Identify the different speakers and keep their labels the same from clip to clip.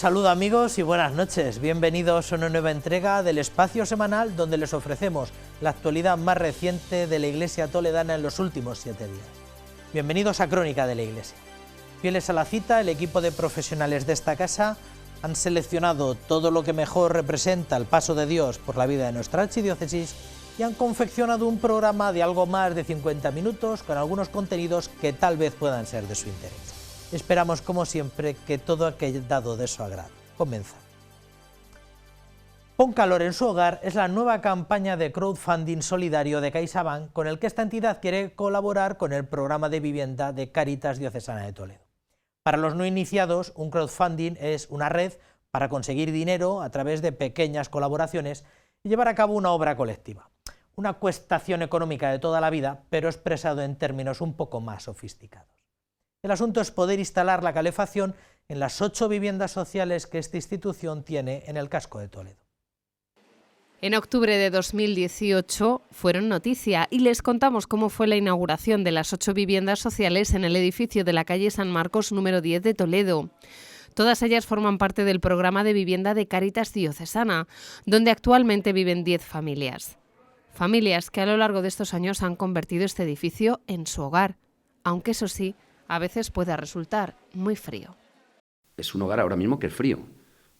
Speaker 1: saludo amigos y buenas noches. Bienvenidos a una nueva entrega del espacio semanal donde les ofrecemos la actualidad más reciente de la Iglesia toledana en los últimos 7 días. Bienvenidos a Crónica de la Iglesia. Fieles a la cita, el equipo de profesionales de esta casa han seleccionado todo lo que mejor representa el paso de Dios por la vida de nuestra archidiócesis y han confeccionado un programa de algo más de 50 minutos con algunos contenidos que tal vez puedan ser de su interés. Esperamos, como siempre, que todo haya dado de su agrado. Comenzamos. Pon calor en su hogar es la nueva campaña de crowdfunding solidario de CaixaBank con el que esta entidad quiere colaborar con el programa de vivienda de Cáritas Diocesana de Toledo. Para los no iniciados, un crowdfunding es una red para conseguir dinero a través de pequeñas colaboraciones y llevar a cabo una obra colectiva. Una cuestación económica de toda la vida, pero expresado en términos un poco más sofisticados. El asunto es poder instalar la calefacción en las 8 viviendas sociales que esta institución tiene en el casco de Toledo.
Speaker 2: En octubre de 2018 fueron noticia y les contamos cómo fue la inauguración de las 8 viviendas sociales en el edificio de la calle San Marcos número 10 de Toledo. Todas ellas forman parte del programa de vivienda de Cáritas Diocesana, donde actualmente viven 10 familias. Familias que a lo largo de estos años han convertido este edificio en su hogar, aunque eso sí, a veces puede resultar muy frío.
Speaker 3: Es un hogar ahora mismo que es frío.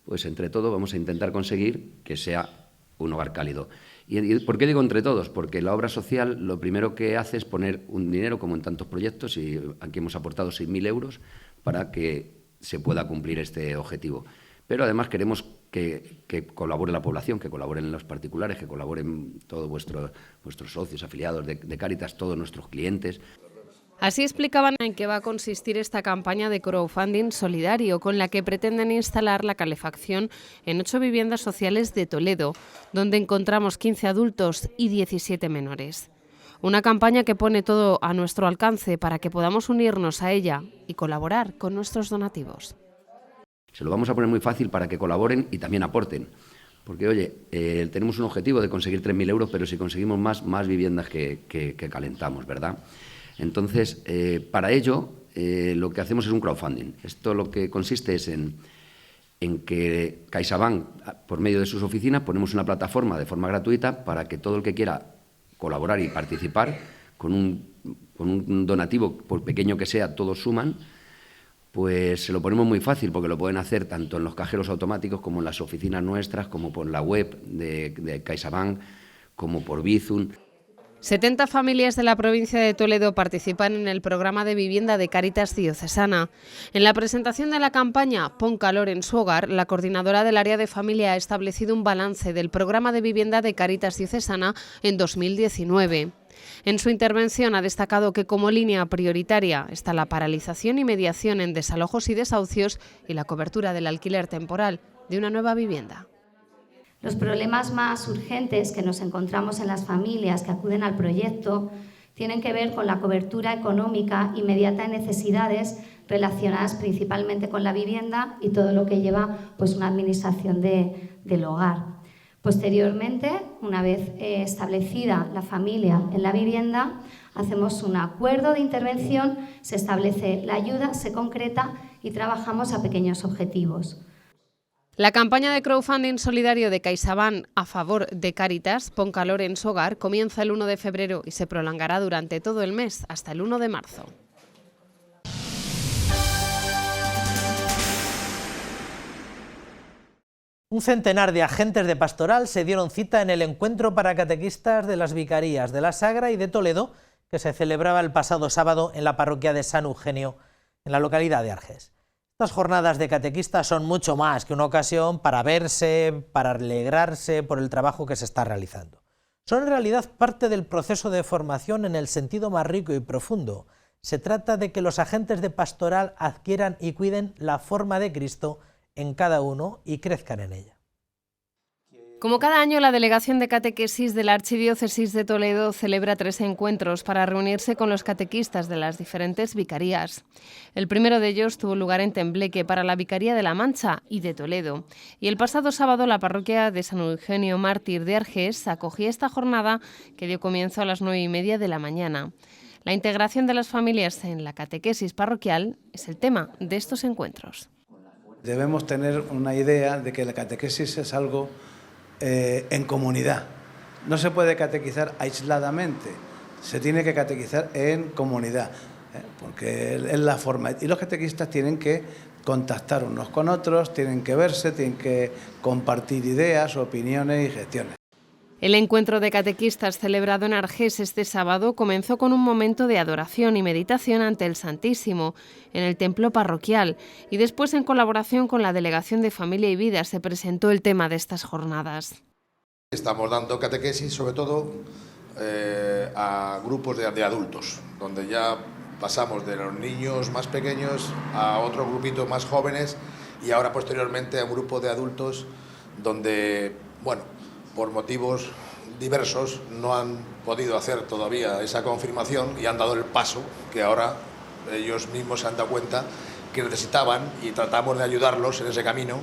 Speaker 3: Pues entre todos vamos a intentar conseguir que sea un hogar cálido. ¿Y por qué digo entre todos? Porque la obra social lo primero que hace es poner un dinero, como en tantos proyectos, y aquí hemos aportado 6.000 euros para que se pueda cumplir este objetivo. Pero además queremos que colabore la población, que colaboren los particulares, que colaboren todos vuestros socios, afiliados de Cáritas, todos nuestros clientes.
Speaker 2: Así explicaban en qué va a consistir esta campaña de crowdfunding solidario con la que pretenden instalar la calefacción en 8 viviendas sociales de Toledo, donde encontramos 15 adultos y 17 menores. Una campaña que pone todo a nuestro alcance para que podamos unirnos a ella y colaborar con nuestros donativos.
Speaker 3: Se lo vamos a poner muy fácil para que colaboren y también aporten. Porque, oye, tenemos un objetivo de conseguir 3.000 euros, pero si conseguimos más viviendas que calentamos, ¿verdad? Entonces, para ello, lo que hacemos es un crowdfunding. Esto lo que consiste es en que CaixaBank, por medio de sus oficinas, ponemos una plataforma de forma gratuita para que todo el que quiera colaborar y participar con un donativo, por pequeño que sea, todos suman, pues se lo ponemos muy fácil porque lo pueden hacer tanto en los cajeros automáticos como en las oficinas nuestras, como por la web de CaixaBank, como por Bizum.
Speaker 2: 70 familias de la provincia de Toledo participan en el programa de vivienda de Cáritas Diocesana. En la presentación de la campaña Pon calor en su hogar, la coordinadora del área de familia ha establecido un balance del programa de vivienda de Cáritas Diocesana en 2019. En su intervención ha destacado que como línea prioritaria está la paralización y mediación en desalojos y desahucios y la cobertura del alquiler temporal de una nueva vivienda.
Speaker 4: Los problemas más urgentes que nos encontramos en las familias que acuden al proyecto tienen que ver con la cobertura económica inmediata de necesidades relacionadas principalmente con la vivienda y todo lo que lleva pues, una administración del hogar. Posteriormente, una vez establecida la familia en la vivienda, hacemos un acuerdo de intervención, se establece la ayuda, se concreta y trabajamos a pequeños objetivos.
Speaker 2: La campaña de crowdfunding solidario de CaixaBank a favor de Cáritas, Pon calor en su hogar, comienza el 1 de febrero y se prolongará durante todo el mes hasta el 1 de marzo.
Speaker 1: Un centenar de agentes de pastoral se dieron cita en el encuentro para catequistas de las vicarías de la Sagra y de Toledo, que se celebraba el pasado sábado en la parroquia de San Eugenio, en la localidad de Arges. Estas jornadas de catequistas son mucho más que una ocasión para verse, para alegrarse por el trabajo que se está realizando. Son en realidad parte del proceso de formación en el sentido más rico y profundo. Se trata de que los agentes de pastoral adquieran y cuiden la forma de Cristo en cada uno y crezcan en ella.
Speaker 2: Como cada año, la Delegación de Catequesis de la Archidiócesis de Toledo celebra 3 encuentros para reunirse con los catequistas de las diferentes vicarías. El primero de ellos tuvo lugar en Tembleque para la Vicaría de La Mancha y de Toledo. Y el pasado sábado la parroquia de San Eugenio Mártir de Arges acogía esta jornada que dio comienzo a las 9:30 de la mañana. La integración de las familias en la catequesis parroquial es el tema de estos encuentros.
Speaker 5: Debemos tener una idea de que la catequesis es algo en comunidad. No se puede catequizar aisladamente, se tiene que catequizar en comunidad, porque es la forma. Y los catequistas tienen que contactar unos con otros, tienen que verse, tienen que compartir ideas, opiniones y gestiones.
Speaker 2: El encuentro de catequistas celebrado en Argés este sábado comenzó con un momento de adoración y meditación ante el Santísimo en el templo parroquial y después, en colaboración con la Delegación de Familia y Vida, se presentó el tema de estas jornadas.
Speaker 6: Estamos dando catequesis sobre todo a grupos de adultos, donde ya pasamos de los niños más pequeños a otro grupito más jóvenes y ahora posteriormente a un grupo de adultos donde, bueno, por motivos diversos no han podido hacer todavía esa confirmación y han dado el paso que ahora ellos mismos se han dado cuenta que necesitaban y tratamos de ayudarlos en ese camino.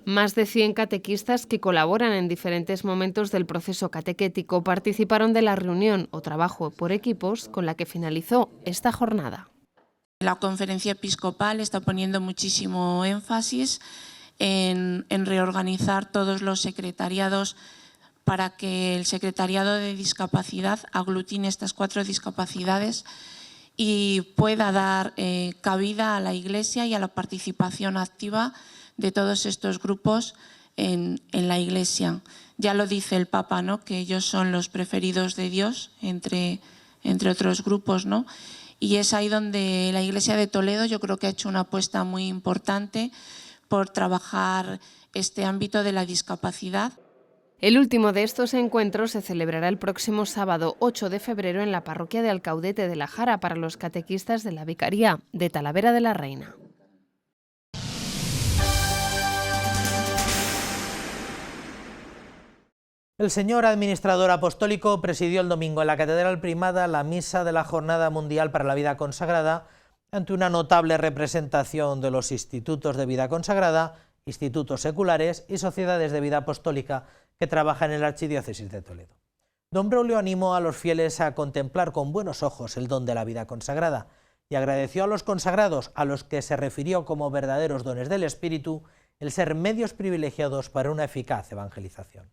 Speaker 2: Más de 100 catequistas que colaboran en diferentes momentos del proceso catequético participaron de la reunión o trabajo por equipos con la que finalizó esta jornada.
Speaker 7: La conferencia episcopal está poniendo muchísimo énfasis en reorganizar todos los secretariados para que el secretariado de discapacidad aglutine estas 4 discapacidades y pueda dar cabida a la Iglesia y a la participación activa de todos estos grupos en la Iglesia. Ya lo dice el Papa, ¿no?, que ellos son los preferidos de Dios entre otros grupos, ¿no? Y es ahí donde la Iglesia de Toledo yo creo que ha hecho una apuesta muy importante por trabajar este ámbito de la discapacidad.
Speaker 2: El último de estos encuentros se celebrará el próximo sábado 8 de febrero en la parroquia de Alcaudete de la Jara para los catequistas de la Vicaría de Talavera de la Reina.
Speaker 1: El señor administrador apostólico presidió el domingo en la Catedral Primada la misa de la Jornada Mundial para la Vida Consagrada ante una notable representación de los institutos de vida consagrada, institutos seculares y sociedades de vida apostólica que trabajan en la Archidiócesis de Toledo. Don Braulio animó a los fieles a contemplar con buenos ojos el don de la vida consagrada y agradeció a los consagrados, a los que se refirió como verdaderos dones del Espíritu, el ser medios privilegiados para una eficaz evangelización.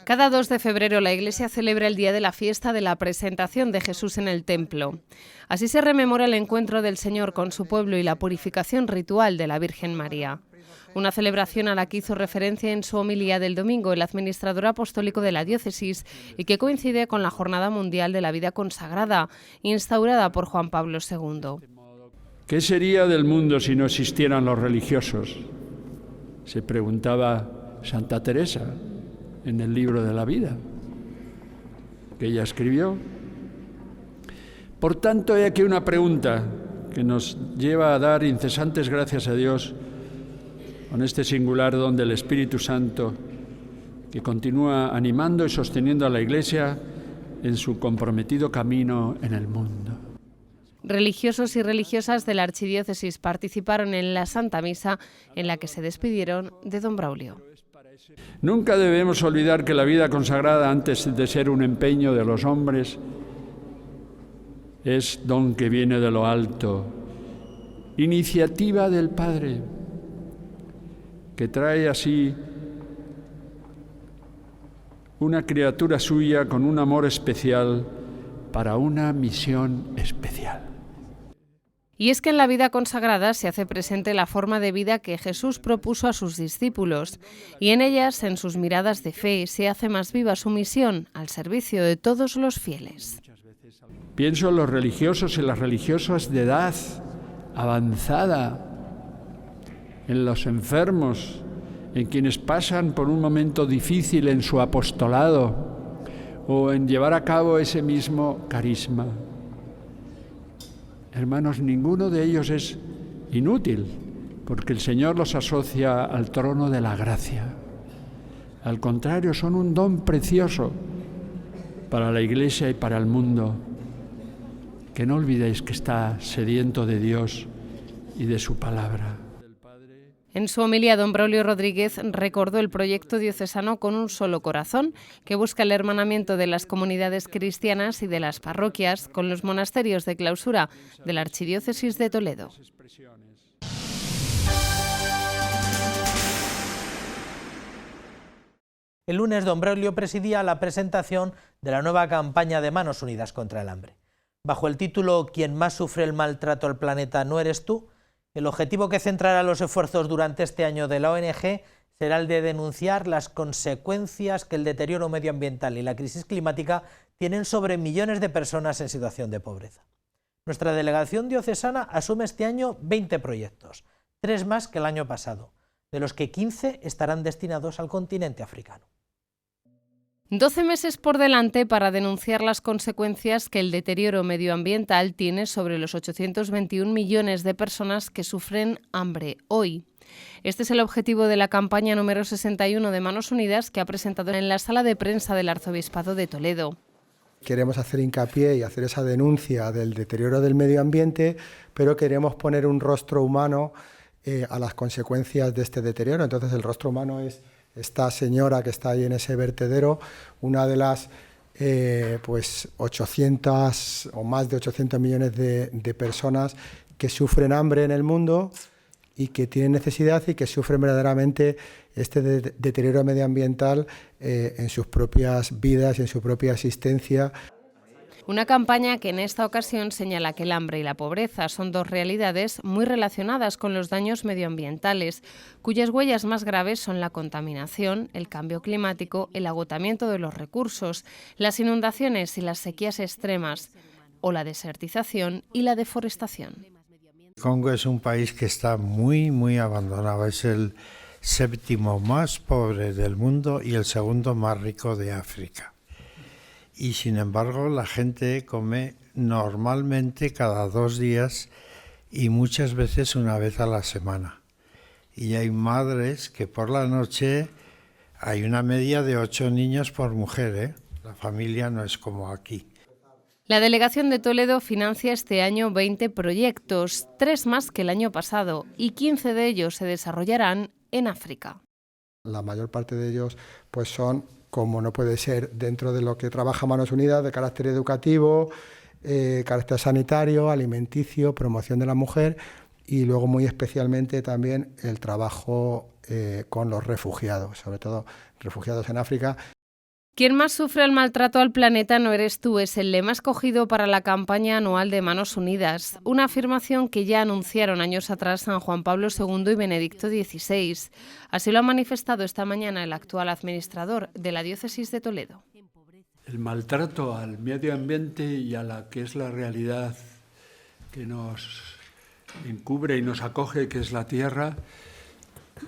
Speaker 2: Cada 2 de febrero la Iglesia celebra el día de la fiesta de la presentación de Jesús en el templo. Así se rememora el encuentro del Señor con su pueblo y la purificación ritual de la Virgen María. Una celebración a la que hizo referencia en su homilía del domingo el administrador apostólico de la diócesis y que coincide con la Jornada Mundial de la Vida Consagrada, instaurada por Juan Pablo II.
Speaker 8: ¿Qué sería del mundo si no existieran los religiosos?, se preguntaba Santa Teresa en el libro de la vida que ella escribió. Por tanto, he aquí una pregunta que nos lleva a dar incesantes gracias a Dios con este singular don del Espíritu Santo que continúa animando y sosteniendo a la Iglesia en su comprometido camino en el mundo.
Speaker 2: Religiosos y religiosas de la Archidiócesis participaron en la Santa Misa en la que se despidieron de don Braulio.
Speaker 8: Nunca debemos olvidar que la vida consagrada, antes de ser un empeño de los hombres, es don que viene de lo alto, iniciativa del Padre, que trae así una criatura suya con un amor especial para una misión especial.
Speaker 2: Y es que en la vida consagrada se hace presente la forma de vida que Jesús propuso a sus discípulos, y en ellas, en sus miradas de fe, se hace más viva su misión al servicio de todos los fieles.
Speaker 8: Pienso en los religiosos y las religiosas de edad avanzada, en los enfermos, en quienes pasan por un momento difícil en su apostolado o en llevar a cabo ese mismo carisma. Hermanos, ninguno de ellos es inútil, porque el Señor los asocia al trono de la gracia. Al contrario, son un don precioso para la Iglesia y para el mundo. Que no olvidéis que está sediento de Dios y de su palabra.
Speaker 2: En su homilía, don Braulio Rodríguez recordó el proyecto diocesano Con un solo corazón, que busca el hermanamiento de las comunidades cristianas y de las parroquias con los monasterios de clausura de la Archidiócesis de Toledo.
Speaker 1: El lunes don Braulio presidía la presentación de la nueva campaña de Manos Unidas contra el hambre. Bajo el título «Quien más sufre el maltrato al planeta no eres tú», el objetivo que centrará los esfuerzos durante este año de la ONG será el de denunciar las consecuencias que el deterioro medioambiental y la crisis climática tienen sobre millones de personas en situación de pobreza. Nuestra delegación diocesana asume este año 20 proyectos, 3 más que el año pasado, de los que 15 estarán destinados al continente africano.
Speaker 2: 12 meses por delante para denunciar las consecuencias que el deterioro medioambiental tiene sobre los 821 millones de personas que sufren hambre hoy. Este es el objetivo de la campaña número 61 de Manos Unidas que ha presentado en la sala de prensa del Arzobispado de Toledo.
Speaker 9: Queremos hacer hincapié y hacer esa denuncia del deterioro del medio ambiente, pero queremos poner un rostro humano a las consecuencias de este deterioro. Entonces el rostro humano es esta señora que está ahí en ese vertedero, una de las 800 o más de 800 millones de personas que sufren hambre en el mundo y que tienen necesidad y que sufren verdaderamente este deterioro medioambiental en sus propias vidas y en su propia existencia.
Speaker 2: Una campaña que en esta ocasión señala que el hambre y la pobreza son dos realidades muy relacionadas con los daños medioambientales, cuyas huellas más graves son la contaminación, el cambio climático, el agotamiento de los recursos, las inundaciones y las sequías extremas, o la desertización y la deforestación.
Speaker 10: Congo es un país que está muy abandonado, es el 7º más pobre del mundo y el 2º más rico de África. Y sin embargo la gente come normalmente cada 2 días y muchas veces una vez a la semana. Y hay madres que por la noche hay una media de 8 niños por mujer, La familia no es como aquí.
Speaker 2: La Delegación de Toledo financia este año 20 proyectos, 3 más que el año pasado, y 15 de ellos se desarrollarán en África.
Speaker 9: La mayor parte de ellos pues son, como no puede ser, dentro de lo que trabaja Manos Unidas, de carácter educativo, carácter sanitario, alimenticio, promoción de la mujer y luego muy especialmente también el trabajo con los refugiados, sobre todo refugiados en África.
Speaker 2: Quien más sufre el maltrato al planeta no eres tú es el lema escogido para la campaña anual de Manos Unidas, una afirmación que ya anunciaron años atrás San Juan Pablo II y Benedicto XVI. Así lo ha manifestado esta mañana el actual administrador de la diócesis de Toledo.
Speaker 8: El maltrato al medio ambiente y a la que es la realidad que nos encubre y nos acoge, que es la tierra,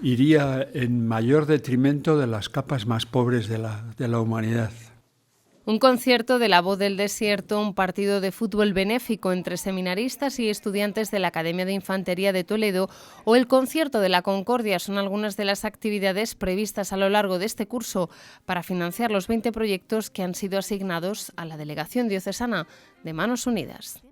Speaker 8: iría en mayor detrimento de las capas más pobres de la humanidad.
Speaker 2: Un concierto de La Voz del Desierto, un partido de fútbol benéfico entre seminaristas y estudiantes de la Academia de Infantería de Toledo o el concierto de la Concordia son algunas de las actividades previstas a lo largo de este curso para financiar los 20 proyectos que han sido asignados a la Delegación Diocesana de Manos Unidas.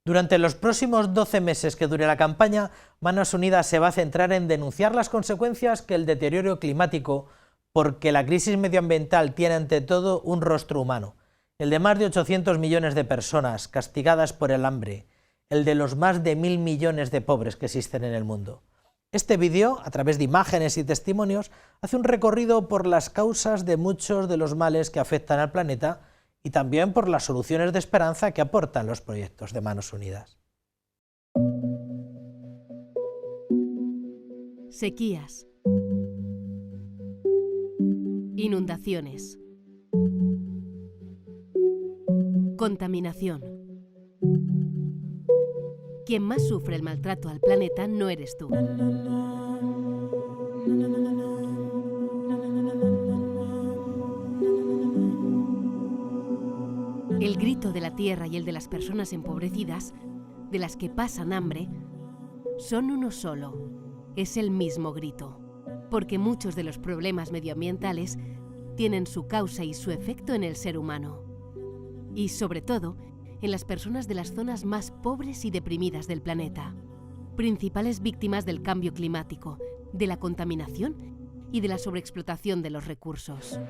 Speaker 1: Durante los próximos 12 meses que dure la campaña, Manos Unidas se va a centrar en denunciar las consecuencias que el deterioro climático, porque la crisis medioambiental tiene ante todo un rostro humano, el de más de 800 millones de personas castigadas por el hambre, el de los más de 1.000 millones de pobres que existen en el mundo. Este vídeo, a través de imágenes y testimonios, hace un recorrido por las causas de muchos de los males que afectan al planeta y también por las soluciones de esperanza que aportan los proyectos de Manos Unidas.
Speaker 11: Sequías, inundaciones, contaminación. Quien más sufre el maltrato al planeta no eres tú. El grito de la tierra y el de las personas empobrecidas, de las que pasan hambre, son uno solo. Es el mismo grito, porque muchos de los problemas medioambientales tienen su causa y su efecto en el ser humano. Y sobre todo, en las personas de las zonas más pobres y deprimidas del planeta, principales víctimas del cambio climático, de la contaminación y de la sobreexplotación de los recursos.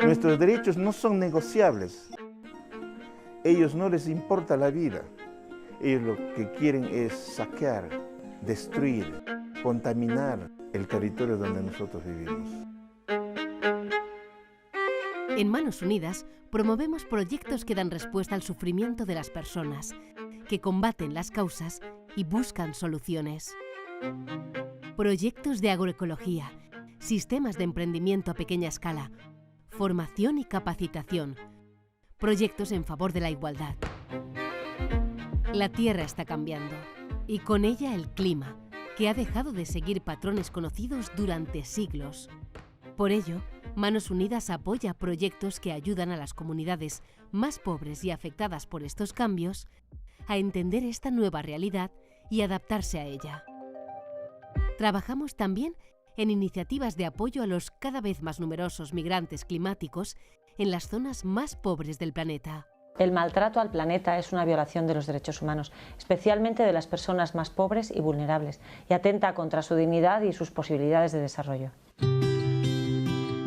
Speaker 12: Nuestros derechos no son negociables. Ellos no les importa la vida. Ellos lo que quieren es saquear, destruir, contaminar el territorio donde nosotros vivimos.
Speaker 11: En Manos Unidas promovemos proyectos que dan respuesta al sufrimiento de las personas, que combaten las causas y buscan soluciones. Proyectos de agroecología, sistemas de emprendimiento a pequeña escala, formación y capacitación, proyectos en favor de la igualdad. La Tierra está cambiando y con ella el clima, que ha dejado de seguir patrones conocidos durante siglos. Por ello, Manos Unidas apoya proyectos que ayudan a las comunidades más pobres y afectadas por estos cambios a entender esta nueva realidad y adaptarse a ella. Trabajamos también en iniciativas de apoyo a los cada vez más numerosos migrantes climáticos en las zonas más pobres del planeta.
Speaker 13: El maltrato al planeta es una violación de los derechos humanos, especialmente de las personas más pobres y vulnerables, y atenta contra su dignidad y sus posibilidades de desarrollo.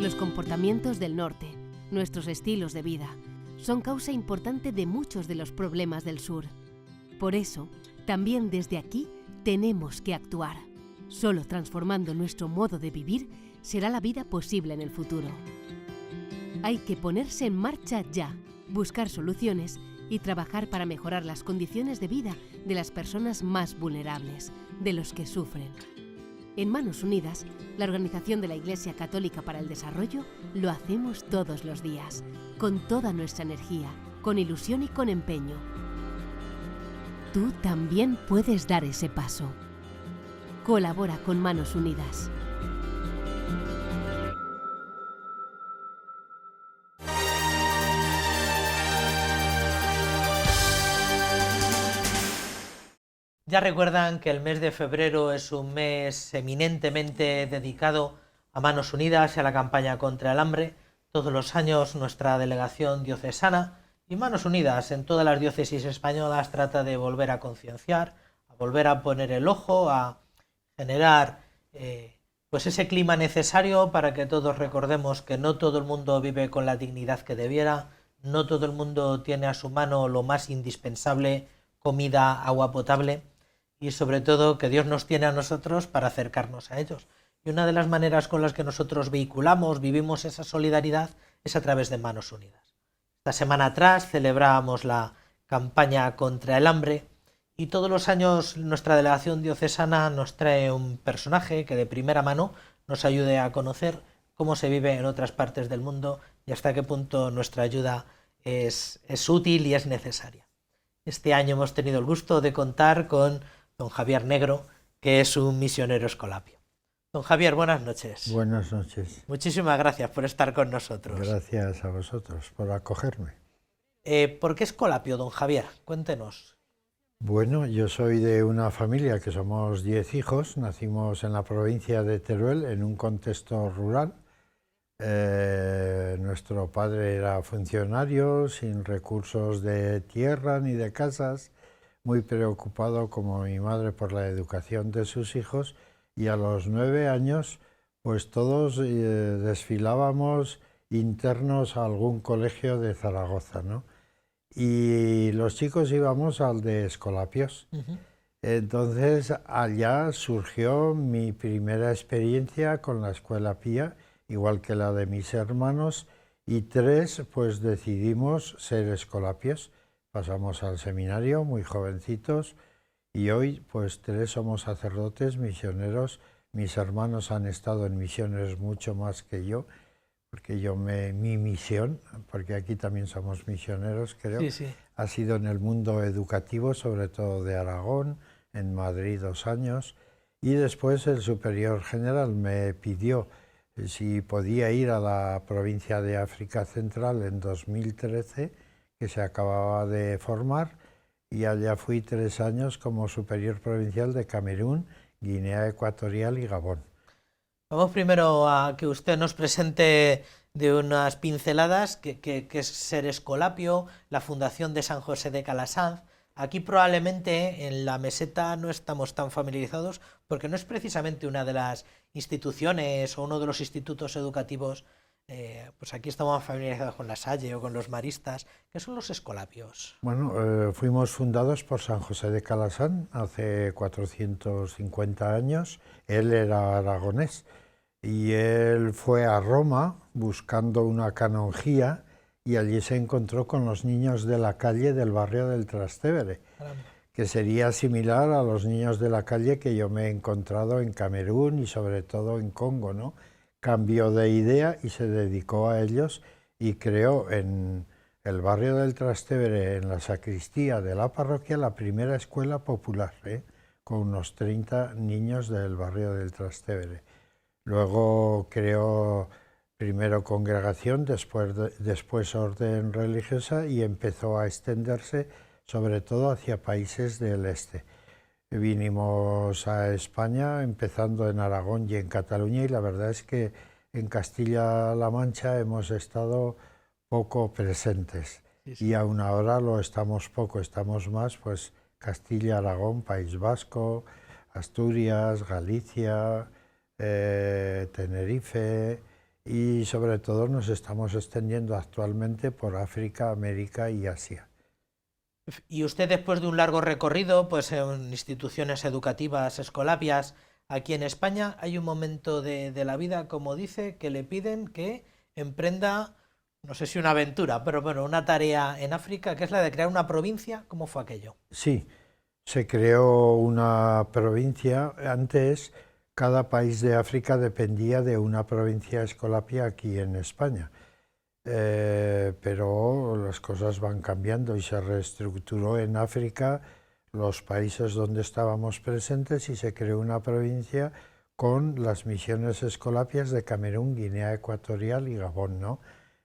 Speaker 11: Los comportamientos del norte, nuestros estilos de vida, son causa importante de muchos de los problemas del sur. Por eso, también desde aquí tenemos que actuar. Solo transformando nuestro modo de vivir será la vida posible en el futuro. Hay que ponerse en marcha ya, buscar soluciones y trabajar para mejorar las condiciones de vida de las personas más vulnerables, de los que sufren. En Manos Unidas, la Organización de la Iglesia Católica para el Desarrollo, lo hacemos todos los días, con toda nuestra energía, con ilusión y con empeño. Tú también puedes dar ese paso. Colabora con Manos Unidas.
Speaker 1: Ya recuerdan que el mes de febrero es un mes eminentemente dedicado a Manos Unidas y a la campaña contra el hambre. Todos los años nuestra delegación diocesana y Manos Unidas en todas las diócesis españolas trata de volver a concienciar, a volver a poner el ojo, a generar pues ese clima necesario para que todos recordemos que no todo el mundo vive con la dignidad que debiera, no todo el mundo tiene a su mano lo más indispensable, comida, agua potable, y sobre todo que Dios nos tiene a nosotros para acercarnos a ellos. Y una de las maneras con las que nosotros vivimos esa solidaridad es a través de Manos Unidas. Esta semana atrás celebrábamos la campaña contra el hambre y todos los años nuestra delegación diocesana nos trae un personaje que de primera mano nos ayude a conocer cómo se vive en otras partes del mundo y hasta qué punto nuestra ayuda es útil y es necesaria. Este año hemos tenido el gusto de contar con don Javier Negro, que es un misionero escolapio. Don Javier, buenas noches.
Speaker 10: Buenas noches.
Speaker 1: Muchísimas gracias por estar con nosotros.
Speaker 10: Gracias a vosotros por acogerme.
Speaker 1: ¿Por qué escolapio, don Javier? Cuéntenos.
Speaker 10: Bueno, yo soy de una familia que somos 10 hijos. Nacimos en la provincia de Teruel, en un contexto rural. Nuestro padre era funcionario, sin recursos de tierra ni de casas, muy preocupado como mi madre por la educación de sus hijos, y a los 9 años pues todos desfilábamos internos a algún colegio de Zaragoza, ¿no? Y los chicos íbamos al de Escolapios. Entonces allá surgió mi primera experiencia con la Escuela Pía, igual que la de mis hermanos, y 3 pues decidimos ser escolapios. Pasamos al seminario muy jovencitos y hoy pues 3 somos sacerdotes, misioneros. Mis hermanos han estado en misiones mucho más que yo, porque mi misión, porque aquí también somos misioneros, creo, ha sido en el mundo educativo, sobre todo de Aragón, en Madrid 2 años, y después el superior general me pidió si podía ir a la provincia de África Central en 2013, que se acababa de formar, y allá fui 3 años como superior provincial de Camerún, Guinea Ecuatorial y Gabón.
Speaker 1: Vamos primero a que usted nos presente de unas pinceladas que es ser escolapio, la Fundación de San José de Calasanz. Aquí probablemente en la meseta no estamos tan familiarizados porque no es precisamente una de las instituciones o uno de los institutos educativos pues aquí estamos familiarizados con la Salle o con los maristas. ¿Qué son los escolapios?
Speaker 10: Bueno, fuimos fundados por San José de Calasán hace 450 años. Él era aragonés y él fue a Roma buscando una canonjía y allí se encontró con los niños de la calle del barrio del Trastevere, que sería similar a los niños de la calle que yo me he encontrado en Camerún y sobre todo en Congo, ¿no? Cambió de idea y se dedicó a ellos y creó en el barrio del Trastevere, en la sacristía de la parroquia, la primera escuela popular, con unos 30 niños del barrio del Trastevere. Luego creó primero congregación, después orden religiosa y empezó a extenderse sobre todo hacia países del este. Vinimos a España, empezando en Aragón y en Cataluña, y la verdad es que en Castilla-La Mancha hemos estado poco presentes. Y aún ahora lo estamos poco, estamos más pues Castilla, Aragón, País Vasco, Asturias, Galicia, Tenerife, y sobre todo nos estamos extendiendo actualmente por África, América y Asia.
Speaker 1: Y usted, después de un largo recorrido pues en instituciones educativas, escolapias, aquí en España, hay un momento de la vida, como dice, que le piden que emprenda, no sé si una aventura, pero bueno, una tarea en África, que es la de crear una provincia. ¿Cómo fue aquello?
Speaker 10: Sí, se creó una provincia. Antes, cada país de África dependía de una provincia escolapia aquí en España. Pero las cosas van cambiando y se reestructuró en África los países donde estábamos presentes y se creó una provincia con las misiones escolapias de Camerún, Guinea Ecuatorial y Gabón, ¿no?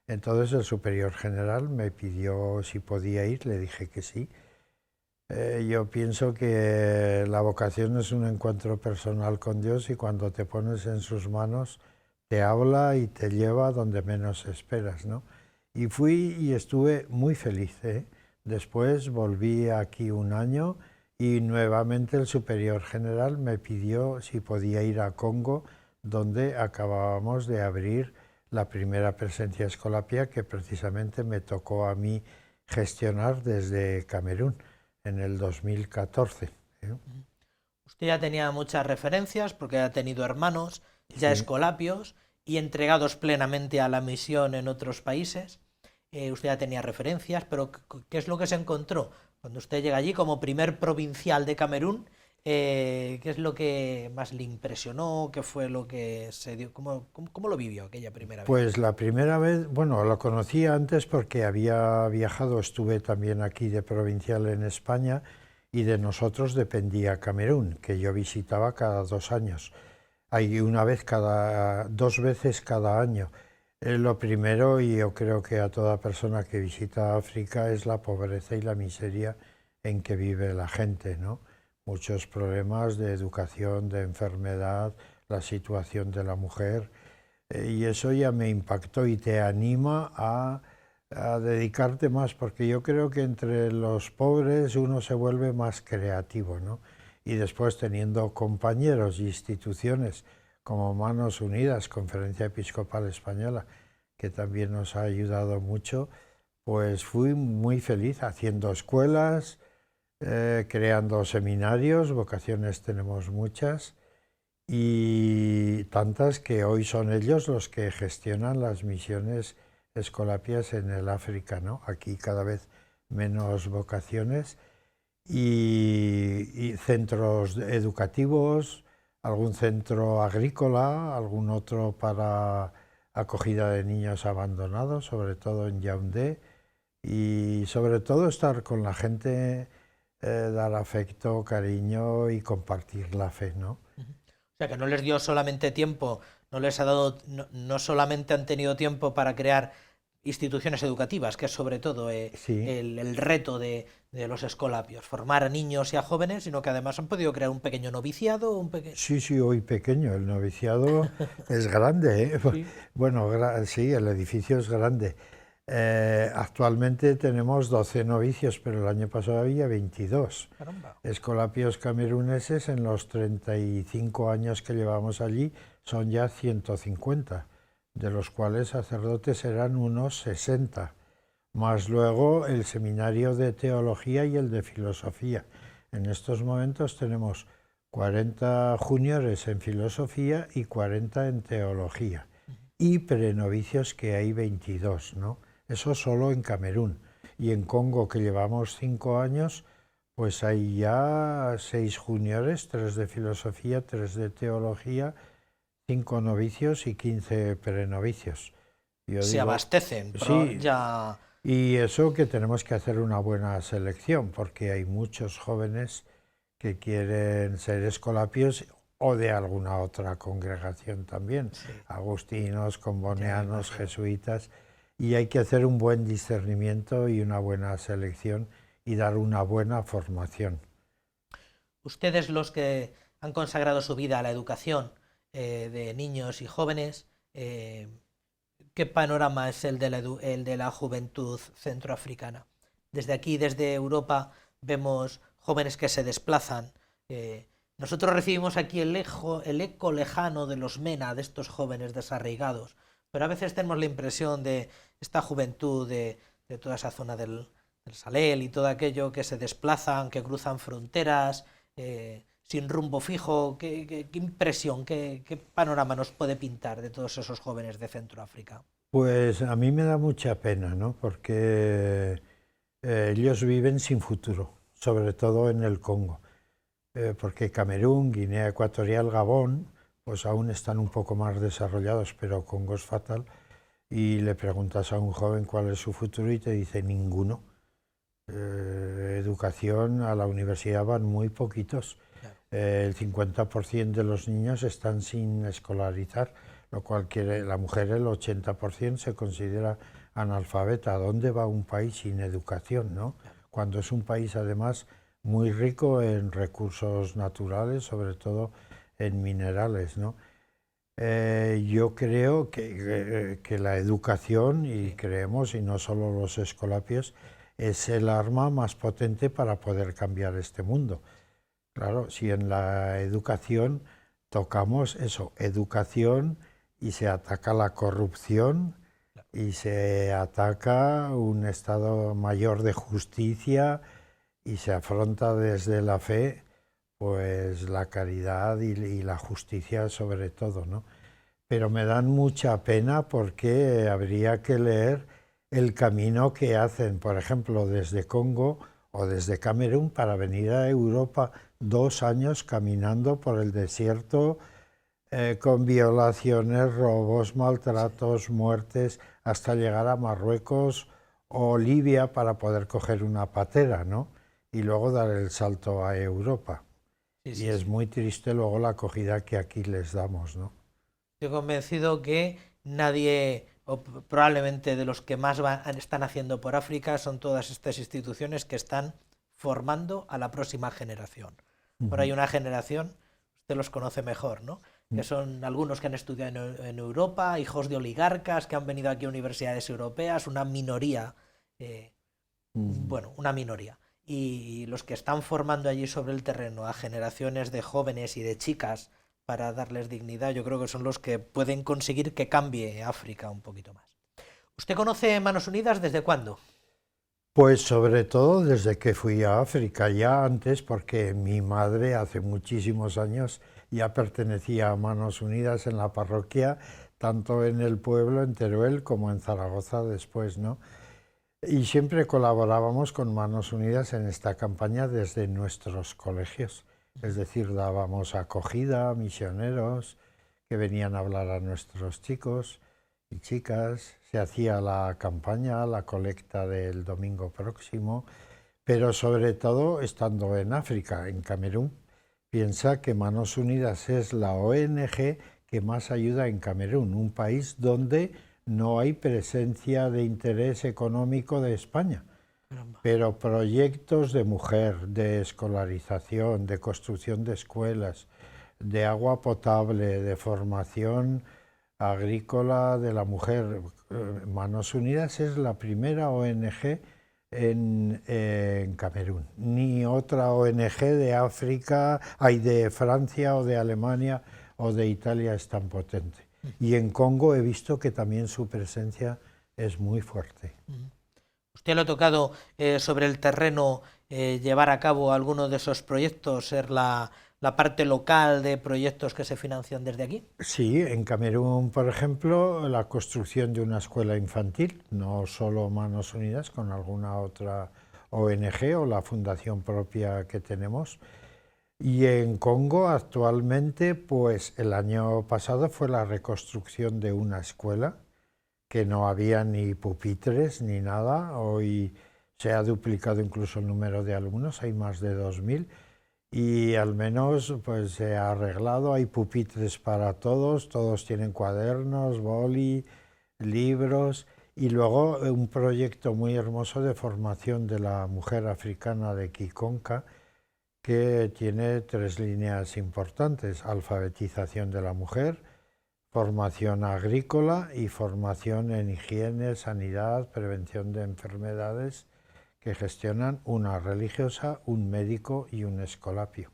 Speaker 10: Entonces el superior general me pidió si podía ir, le dije que sí. Yo pienso que la vocación es un encuentro personal con Dios y cuando te pones en sus manos te habla y te lleva donde menos esperas, ¿no? Y fui y estuve muy feliz, ¿eh? Después volví aquí un año y nuevamente el superior general me pidió si podía ir a Congo, donde acabábamos de abrir la primera presencia escolapia que precisamente me tocó a mí gestionar desde Camerún en el 2014.
Speaker 1: Usted ya tenía muchas referencias porque ha tenido hermanos ya
Speaker 10: Sí.
Speaker 1: escolapios y entregados plenamente a la misión en otros países. Usted ya tenía referencias, pero ¿qué es lo que se encontró cuando usted llega allí como primer provincial de Camerún? ¿Qué es lo que más le impresionó? ¿Qué fue lo que se dio? ¿Cómo lo vivió aquella primera vez?
Speaker 10: Pues la primera vez, bueno, lo conocía antes porque había viajado, estuve también aquí de provincial en España y de nosotros dependía Camerún, que yo visitaba cada 2 años. Hay dos veces cada año. Lo primero, y yo creo que a toda persona que visita África, es la pobreza y la miseria en que vive la gente, ¿no? Muchos problemas de educación, de enfermedad, la situación de la mujer, y eso ya me impactó y te anima a dedicarte más, porque yo creo que entre los pobres uno se vuelve más creativo, ¿no? Y después teniendo compañeros y instituciones como Manos Unidas, Conferencia Episcopal Española, que también nos ha ayudado mucho, pues fui muy feliz haciendo escuelas, creando seminarios, vocaciones tenemos muchas, y tantas que hoy son ellos los que gestionan las misiones escolapias en el África, ¿no? Aquí cada vez menos vocaciones, y centros educativos, algún centro agrícola, algún otro para acogida de niños abandonados, sobre todo en Yaoundé, y sobre todo estar con la gente, dar afecto, cariño y compartir la fe, ¿no?
Speaker 1: O sea, que no les dio solamente tiempo, no les ha dado, no solamente han tenido tiempo para crear instituciones educativas, que es sobre todo el reto de los escolapios, formar a niños y a jóvenes, sino que además han podido crear un pequeño noviciado.
Speaker 10: Sí, hoy pequeño, el noviciado es grande, ¿eh? Sí. Bueno, sí, el edificio es grande. Actualmente tenemos 12 novicios, pero el año pasado había 22.
Speaker 1: Caramba.
Speaker 10: Escolapios cameruneses, en los 35 años que llevamos allí, son ya 150. de los cuales sacerdotes eran unos 60, más luego el seminario de teología y el de filosofía. En estos momentos tenemos 40 juniores en filosofía y 40 en teología, y prenovicios que hay 22, ¿no? Eso solo en Camerún. Y en Congo, que llevamos 5 años, pues hay ya 6 juniores, 3 de filosofía, 3 de teología, 5 novicios y 15 prenovicios.
Speaker 1: Se abastecen, pero
Speaker 10: sí,
Speaker 1: ya...
Speaker 10: Y eso que tenemos que hacer una buena selección, porque hay muchos jóvenes que quieren ser escolapios o de alguna otra congregación también, agustinos, combonianos, jesuitas, y hay que hacer un buen discernimiento y una buena selección y dar una buena formación.
Speaker 1: Ustedes, los que han consagrado su vida a la educación de niños y jóvenes, ¿qué panorama es el de la juventud centroafricana? Desde aquí, desde Europa, vemos jóvenes que se desplazan. Nosotros recibimos aquí el eco lejano de los MENA, de estos jóvenes desarraigados, pero a veces tenemos la impresión de esta juventud de toda esa zona del Sahel y todo aquello, que se desplazan, que cruzan fronteras, sin rumbo fijo. ¿Qué impresión, qué panorama nos puede pintar de todos esos jóvenes de Centroáfrica?
Speaker 10: Pues a mí me da mucha pena, ¿no? Porque ellos viven sin futuro, sobre todo en el Congo, porque Camerún, Guinea Ecuatorial, Gabón, pues aún están un poco más desarrollados, pero Congo es fatal, y le preguntas a un joven cuál es su futuro y te dice ninguno. Educación, a la universidad van muy poquitos, el 50% de los niños están sin escolarizar, lo cual quiere la mujer, el 80% se considera analfabeta. ¿A dónde va un país sin educación, no? Cuando es un país además muy rico en recursos naturales, sobre todo en minerales, ¿no? Yo creo que la educación, y creemos, y no solo los escolapios, es el arma más potente para poder cambiar este mundo. Claro, si en la educación tocamos eso, educación, y se ataca la corrupción, y se ataca un estado mayor de justicia, y se afronta desde la fe, pues la caridad y la justicia sobre todo, ¿no? Pero me dan mucha pena porque habría que leer el camino que hacen, por ejemplo, desde Congo o desde Camerún para venir a Europa, 2 años caminando por el desierto, con violaciones, robos, maltratos, muertes, hasta llegar a Marruecos o Libia para poder coger una patera, ¿no? Y luego dar el salto a Europa. Y es muy triste luego la acogida que aquí les damos, ¿no?
Speaker 1: Estoy convencido que nadie, o probablemente de los que más están haciendo por África, son todas estas instituciones que están formando a la próxima generación. Por ahí una generación, usted los conoce mejor, ¿no? Que son algunos que han estudiado en Europa, hijos de oligarcas que han venido aquí a universidades europeas, una minoría, bueno, una minoría. Y los que están formando allí sobre el terreno a generaciones de jóvenes y de chicas para darles dignidad, yo creo que son los que pueden conseguir que cambie África un poquito más. ¿Usted conoce Manos Unidas desde cuándo?
Speaker 10: Pues sobre todo desde que fui a África, ya antes, porque mi madre hace muchísimos años ya pertenecía a Manos Unidas en la parroquia, tanto en el pueblo, en Teruel, como en Zaragoza después, ¿no? Y siempre colaborábamos con Manos Unidas en esta campaña desde nuestros colegios, es decir, dábamos acogida a misioneros que venían a hablar a nuestros chicos y chicas, se hacía la campaña, la colecta del domingo próximo, pero sobre todo estando en África, en Camerún. Piensa que Manos Unidas es la ONG que más ayuda en Camerún, un país donde no hay presencia de interés económico de España, pero proyectos de mujer, de escolarización, de construcción de escuelas, de agua potable, de formación agrícola de la mujer. Manos Unidas es la primera ONG en Camerún. Ni otra ONG de África, hay de Francia o de Alemania o de Italia es tan potente. Y en Congo he visto que también su presencia es muy fuerte.
Speaker 1: ¿Usted le ha tocado sobre el terreno llevar a cabo alguno de esos proyectos, ser la parte local de proyectos que se financian desde aquí?
Speaker 10: Sí, en Camerún, por ejemplo, la construcción de una escuela infantil, no solo Manos Unidas, con alguna otra ONG o la fundación propia que tenemos. Y en Congo actualmente, pues el año pasado fue la reconstrucción de una escuela que no había ni pupitres ni nada. Hoy se ha duplicado incluso el número de alumnos, hay más de 2000 y al menos pues se ha arreglado, hay pupitres para todos, todos tienen cuadernos, boli, libros y luego un proyecto muy hermoso de formación de la mujer africana de Kikonka que tiene 3 líneas importantes: alfabetización de la mujer, formación agrícola y formación en higiene, sanidad, prevención de enfermedades, que gestionan una religiosa, un médico y un escolapio.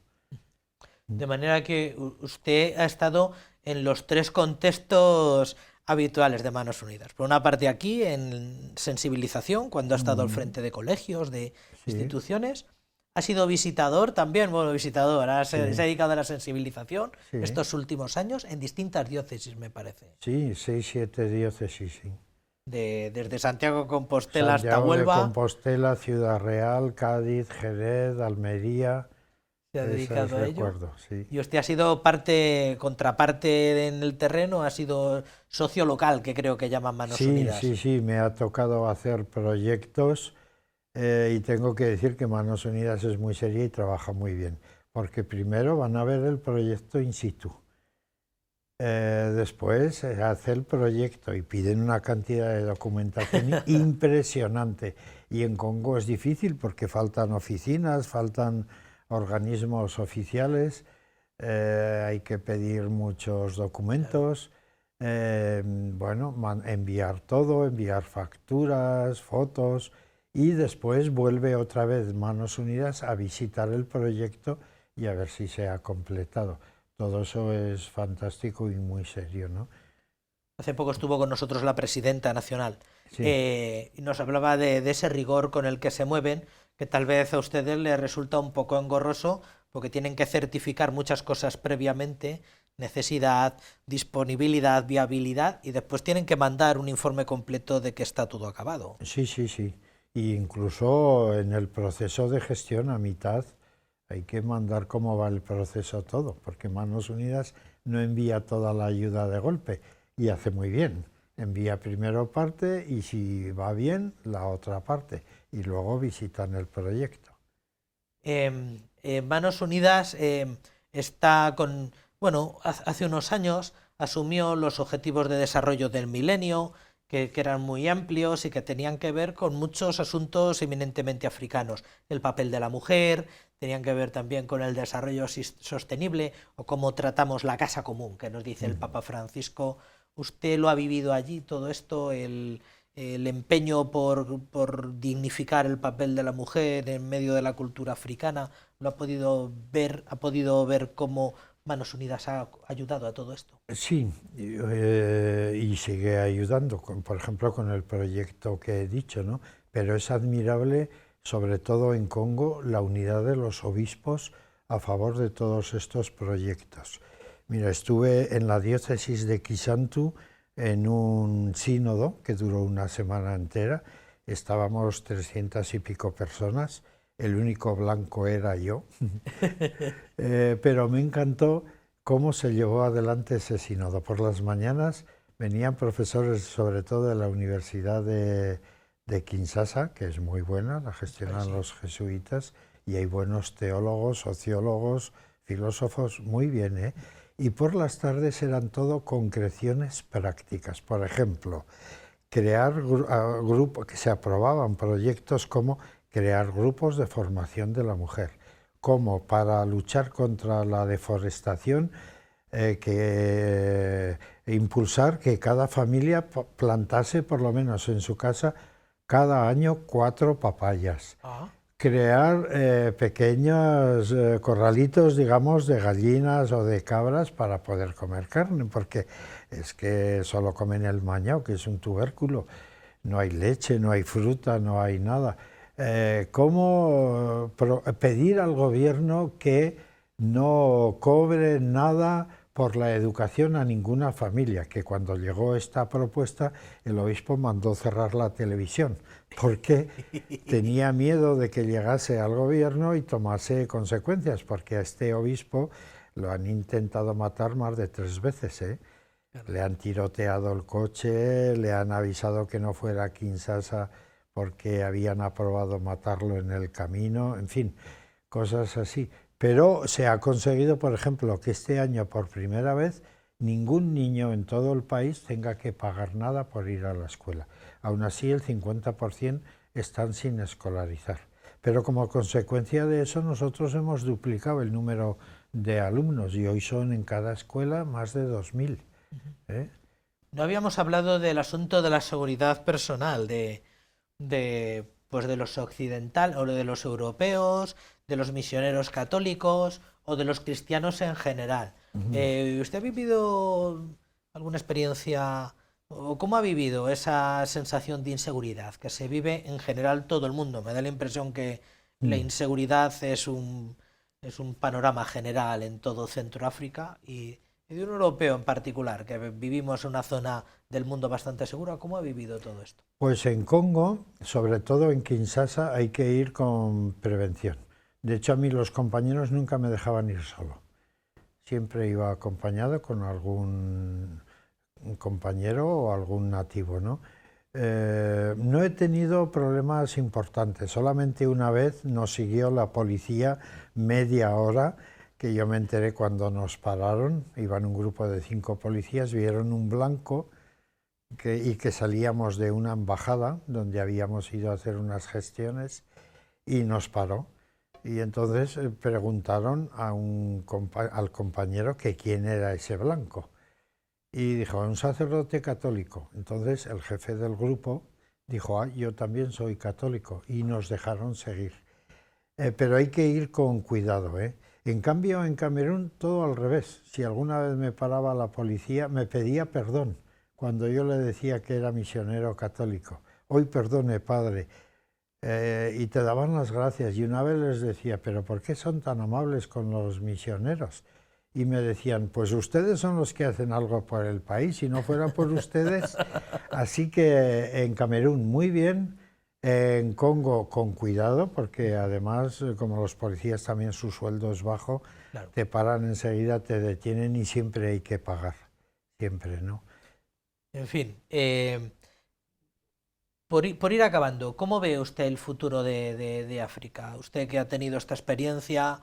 Speaker 1: De manera que usted ha estado en los 3 contextos habituales de Manos Unidas. Por una parte aquí, en sensibilización, cuando ha estado al frente de colegios, de instituciones. Ha sido visitador también, bueno, visitador, se ha dedicado a la sensibilización estos últimos años en distintas diócesis, me parece.
Speaker 10: Sí, 6, 7 diócesis, sí.
Speaker 1: Desde Santiago de Compostela hasta Huelva.
Speaker 10: De Compostela, Ciudad Real, Cádiz, Jerez, Almería.
Speaker 1: Se ha dedicado a ello.
Speaker 10: Sí.
Speaker 1: Y usted ha sido contraparte en el terreno, ha sido socio local, que creo que llaman Manos Unidas.
Speaker 10: Sí, me ha tocado hacer proyectos y tengo que decir que Manos Unidas es muy seria y trabaja muy bien, porque primero van a ver el proyecto in situ. Después se hace el proyecto y piden una cantidad de documentación impresionante. Y en Congo es difícil porque faltan oficinas, faltan organismos oficiales, hay que pedir muchos documentos, enviar todo, enviar facturas, fotos, y después vuelve otra vez Manos Unidas a visitar el proyecto y a ver si se ha completado. Todo eso es fantástico y muy serio, ¿no?
Speaker 1: Hace poco estuvo con nosotros la presidenta nacional
Speaker 10: y
Speaker 1: nos hablaba de ese rigor con el que se mueven, que tal vez a ustedes les resulta un poco engorroso porque tienen que certificar muchas cosas previamente, necesidad, disponibilidad, viabilidad, y después tienen que mandar un informe completo de que está todo acabado.
Speaker 10: Sí. Y incluso en el proceso de gestión a mitad hay que mandar cómo va el proceso todo, porque Manos Unidas no envía toda la ayuda de golpe y hace muy bien. Envía primero parte y si va bien, la otra parte, y luego visitan el proyecto.
Speaker 1: Manos Unidas está con, hace unos años asumió los Objetivos de Desarrollo del Milenio, que eran muy amplios y que tenían que ver con muchos asuntos eminentemente africanos. El papel de la mujer, tenían que ver también con el desarrollo sostenible o cómo tratamos la casa común, que nos dice el Papa Francisco. ¿Usted lo ha vivido allí, todo esto, el empeño por dignificar el papel de la mujer en medio de la cultura africana? ¿Lo ha podido ver cómo Manos Unidas ha ayudado a todo esto?
Speaker 10: Sí, y sigue ayudando, por ejemplo, con el proyecto que he dicho, ¿no? Pero es admirable, sobre todo en Congo, la unidad de los obispos a favor de todos estos proyectos. Mira, estuve en la diócesis de Kisantu en un sínodo que duró una semana entera. Estábamos 300 y pico personas, el único blanco era yo, pero me encantó cómo se llevó adelante ese sínodo. Por las mañanas venían profesores, sobre todo de la Universidad de Kinshasa, que es muy buena, la gestionan los jesuitas, y hay buenos teólogos, sociólogos, filósofos, muy bien, ¿eh? Y por las tardes eran todo concreciones prácticas. Por ejemplo, crear grupos, que se aprobaban proyectos como crear grupos de formación de la mujer, como para luchar contra la deforestación, impulsar que cada familia plantase por lo menos en su casa cada año 4 papayas. crear pequeños corralitos, digamos, de gallinas o de cabras para poder comer carne, porque es que solo comen el mañao, que es un tubérculo. No hay leche, no hay fruta, no hay nada. ¿Cómo pedir al gobierno que no cobre nada por la educación a ninguna familia? Que cuando llegó esta propuesta, el obispo mandó cerrar la televisión, porque tenía miedo de que llegase al gobierno y tomase consecuencias, porque a este obispo lo han intentado matar más de 3 veces, ¿eh? Le han tiroteado el coche, le han avisado que no fuera a Kinshasa porque habían aprobado matarlo en el camino, en fin, cosas así. Pero se ha conseguido, por ejemplo, que este año por primera vez ningún niño en todo el país tenga que pagar nada por ir a la escuela. Aún así, el 50% están sin escolarizar. Pero como consecuencia de eso, nosotros hemos duplicado el número de alumnos y hoy son en cada escuela más de 2.000.
Speaker 1: No habíamos hablado del asunto de la seguridad personal, pues de los occidentales o de los europeos, de los misioneros católicos o de los cristianos en general. ¿Usted ha vivido alguna experiencia o cómo ha vivido esa sensación de inseguridad que se vive en general todo el mundo? Me da la impresión que la inseguridad es un panorama general en todo Centroáfrica y de un europeo en particular, que vivimos en una zona del mundo bastante segura. ¿Cómo ha vivido todo esto?
Speaker 10: Pues en Congo, sobre todo en Kinshasa, hay que ir con prevención. De hecho, a mí los compañeros nunca me dejaban ir solo. Siempre iba acompañado con algún compañero o algún nativo, ¿no? No he tenido problemas importantes. Solamente una vez nos siguió la policía media hora, que yo me enteré cuando nos pararon. Iban un grupo de 5 policías, vieron un blanco y que salíamos de una embajada donde habíamos ido a hacer unas gestiones y nos paró. Y entonces preguntaron al compañero que quién era ese blanco. Y dijo, un sacerdote católico. Entonces el jefe del grupo dijo, yo también soy católico, y nos dejaron seguir. Pero hay que ir con cuidado, ¿eh? En cambio, en Camerún, todo al revés. Si alguna vez me paraba la policía, me pedía perdón cuando yo le decía que era misionero católico. Hoy perdone, padre. Y te daban las gracias. Y una vez les decía, ¿pero por qué son tan amables con los misioneros? Y me decían, pues ustedes son los que hacen algo por el país, si no fuera por ustedes. Así que en Camerún, muy bien. En Congo, con cuidado, porque además, como los policías también su sueldo es bajo, claro, te paran enseguida, te detienen y siempre hay que pagar. Siempre, ¿no?
Speaker 1: En fin, por ir acabando, ¿cómo ve usted el futuro de África? Usted que ha tenido esta experiencia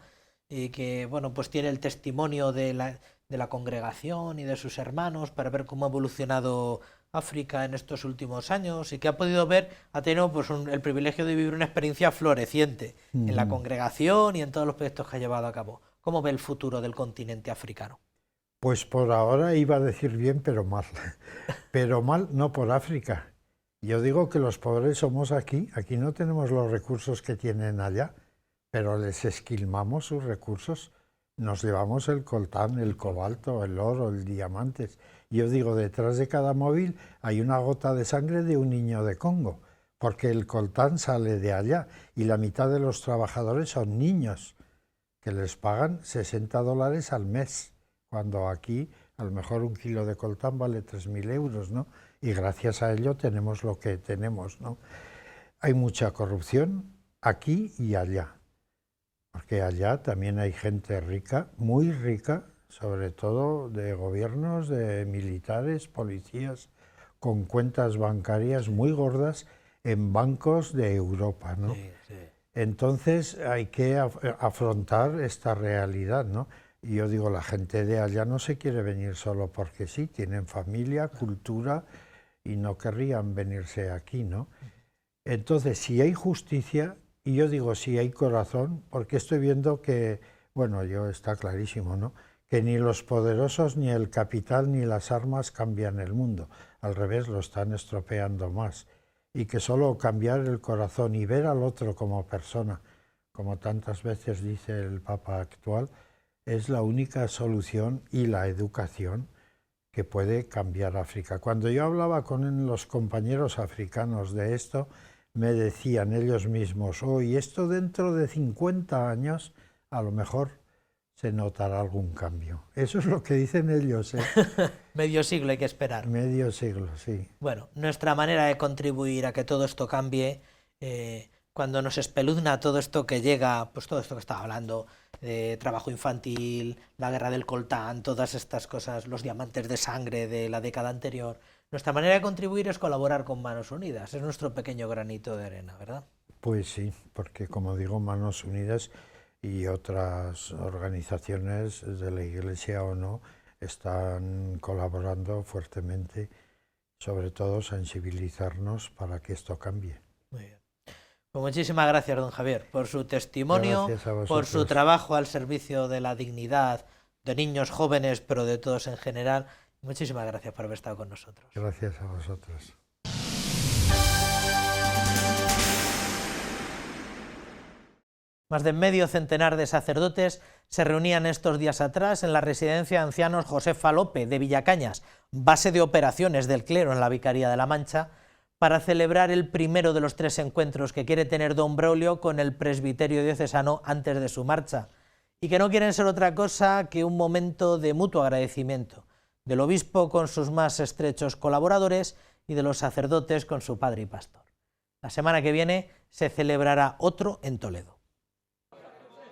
Speaker 1: y que, bueno, pues tiene el testimonio de la congregación y de sus hermanos para ver cómo ha evolucionado África en estos últimos años y que ha podido ver, ha tenido pues el privilegio de vivir una experiencia floreciente en la congregación y en todos los proyectos que ha llevado a cabo. ¿Cómo ve el futuro del continente africano?
Speaker 10: Pues por ahora iba a decir bien, pero mal. Pero mal no por África. Yo digo que los pobres somos aquí no tenemos los recursos que tienen allá, pero les esquilmamos sus recursos. Nos llevamos el coltán, el cobalto, el oro, el diamantes. Yo digo, detrás de cada móvil hay una gota de sangre de un niño de Congo, porque el coltán sale de allá y la mitad de los trabajadores son niños que les pagan $60 al mes, cuando aquí a lo mejor un kilo de coltán vale 3.000 euros, ¿no? Y gracias a ello tenemos lo que tenemos, ¿no? Hay mucha corrupción aquí y allá, porque allá también hay gente rica, muy rica, sobre todo de gobiernos, de militares, policías, con cuentas bancarias muy gordas en bancos de Europa, ¿no? Sí, sí. Entonces hay que afrontar esta realidad, ¿no? Y yo digo, la gente de allá no se quiere venir solo porque sí, tienen familia, cultura y no querrían venirse aquí, ¿no? Entonces, si hay justicia, y yo digo si hay corazón, porque estoy viendo que, bueno, está clarísimo, ¿no?, que ni los poderosos, ni el capital, ni las armas cambian el mundo. Al revés, lo están estropeando más. y que solo cambiar el corazón y ver al otro como persona, como tantas veces dice el Papa actual, es la única solución y la educación que puede cambiar África. Cuando yo hablaba con los compañeros africanos de esto, me decían ellos mismos, y esto dentro de 50 años a lo mejor se notará algún cambio. Eso es lo que dicen ellos.
Speaker 1: Medio siglo hay que esperar.
Speaker 10: Medio siglo, sí.
Speaker 1: Bueno, nuestra manera de contribuir a que todo esto cambie, cuando nos espeluzna todo esto que llega, pues todo esto que estaba hablando, trabajo infantil, la guerra del coltán, todas estas cosas, los diamantes de sangre de la década anterior, nuestra manera de contribuir es colaborar con Manos Unidas, es nuestro pequeño granito de arena, ¿verdad?
Speaker 10: Pues sí, porque como digo, Manos Unidas y otras organizaciones de la Iglesia o no están colaborando fuertemente, sobre todo sensibilizarnos para que esto cambie.
Speaker 1: Muy bien. Pues muchísimas gracias, don Javier, por su testimonio, por su trabajo al servicio de la dignidad de niños, jóvenes, pero de todos en general. Muchísimas gracias por haber estado con nosotros.
Speaker 10: Gracias a vosotros.
Speaker 1: Más de medio centenar de sacerdotes se reunían estos días atrás en la residencia de ancianos Josefa Lope de Villacañas, base de operaciones del clero en la Vicaría de la Mancha, para celebrar el primero de los 3 encuentros que quiere tener don Braulio con el presbiterio diocesano antes de su marcha, y que no quieren ser otra cosa que un momento de mutuo agradecimiento, del obispo con sus más estrechos colaboradores y de los sacerdotes con su padre y pastor. La semana que viene se celebrará otro en Toledo.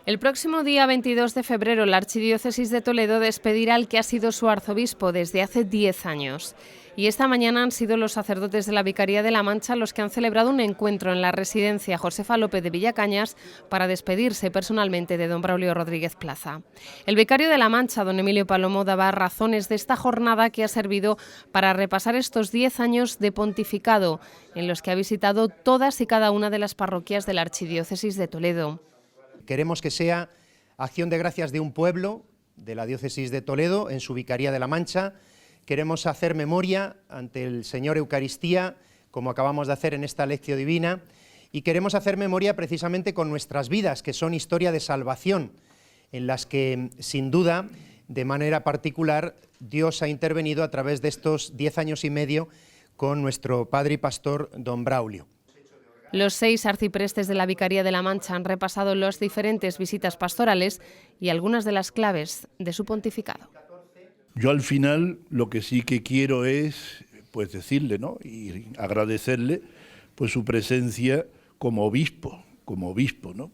Speaker 2: El próximo día 22 de febrero la Archidiócesis de Toledo despedirá al que ha sido su arzobispo desde hace 10 años. Y esta mañana han sido los sacerdotes de la Vicaría de la Mancha los que han celebrado un encuentro en la residencia Josefa López de Villacañas para despedirse personalmente de don Braulio Rodríguez Plaza. El vicario de la Mancha, don Emilio Palomo, daba razones de esta jornada que ha servido para repasar estos 10 años de pontificado en los que ha visitado todas y cada una de las parroquias de la Archidiócesis de Toledo.
Speaker 14: Queremos que sea acción de gracias de un pueblo, de la diócesis de Toledo, en su Vicaría de la Mancha. Queremos hacer memoria ante el Señor Eucaristía, como acabamos de hacer en esta lección divina, y queremos hacer memoria precisamente con nuestras vidas, que son historia de salvación, en las que, sin duda, de manera particular, Dios ha intervenido a través de estos 10 años y medio con nuestro padre y pastor, don Braulio.
Speaker 2: Los 6 arciprestes de la Vicaría de la Mancha han repasado las diferentes visitas pastorales y algunas de las claves de su pontificado.
Speaker 15: Yo al final lo que sí que quiero es pues decirle, ¿no?, y agradecerle pues su presencia como obispo, ¿no?,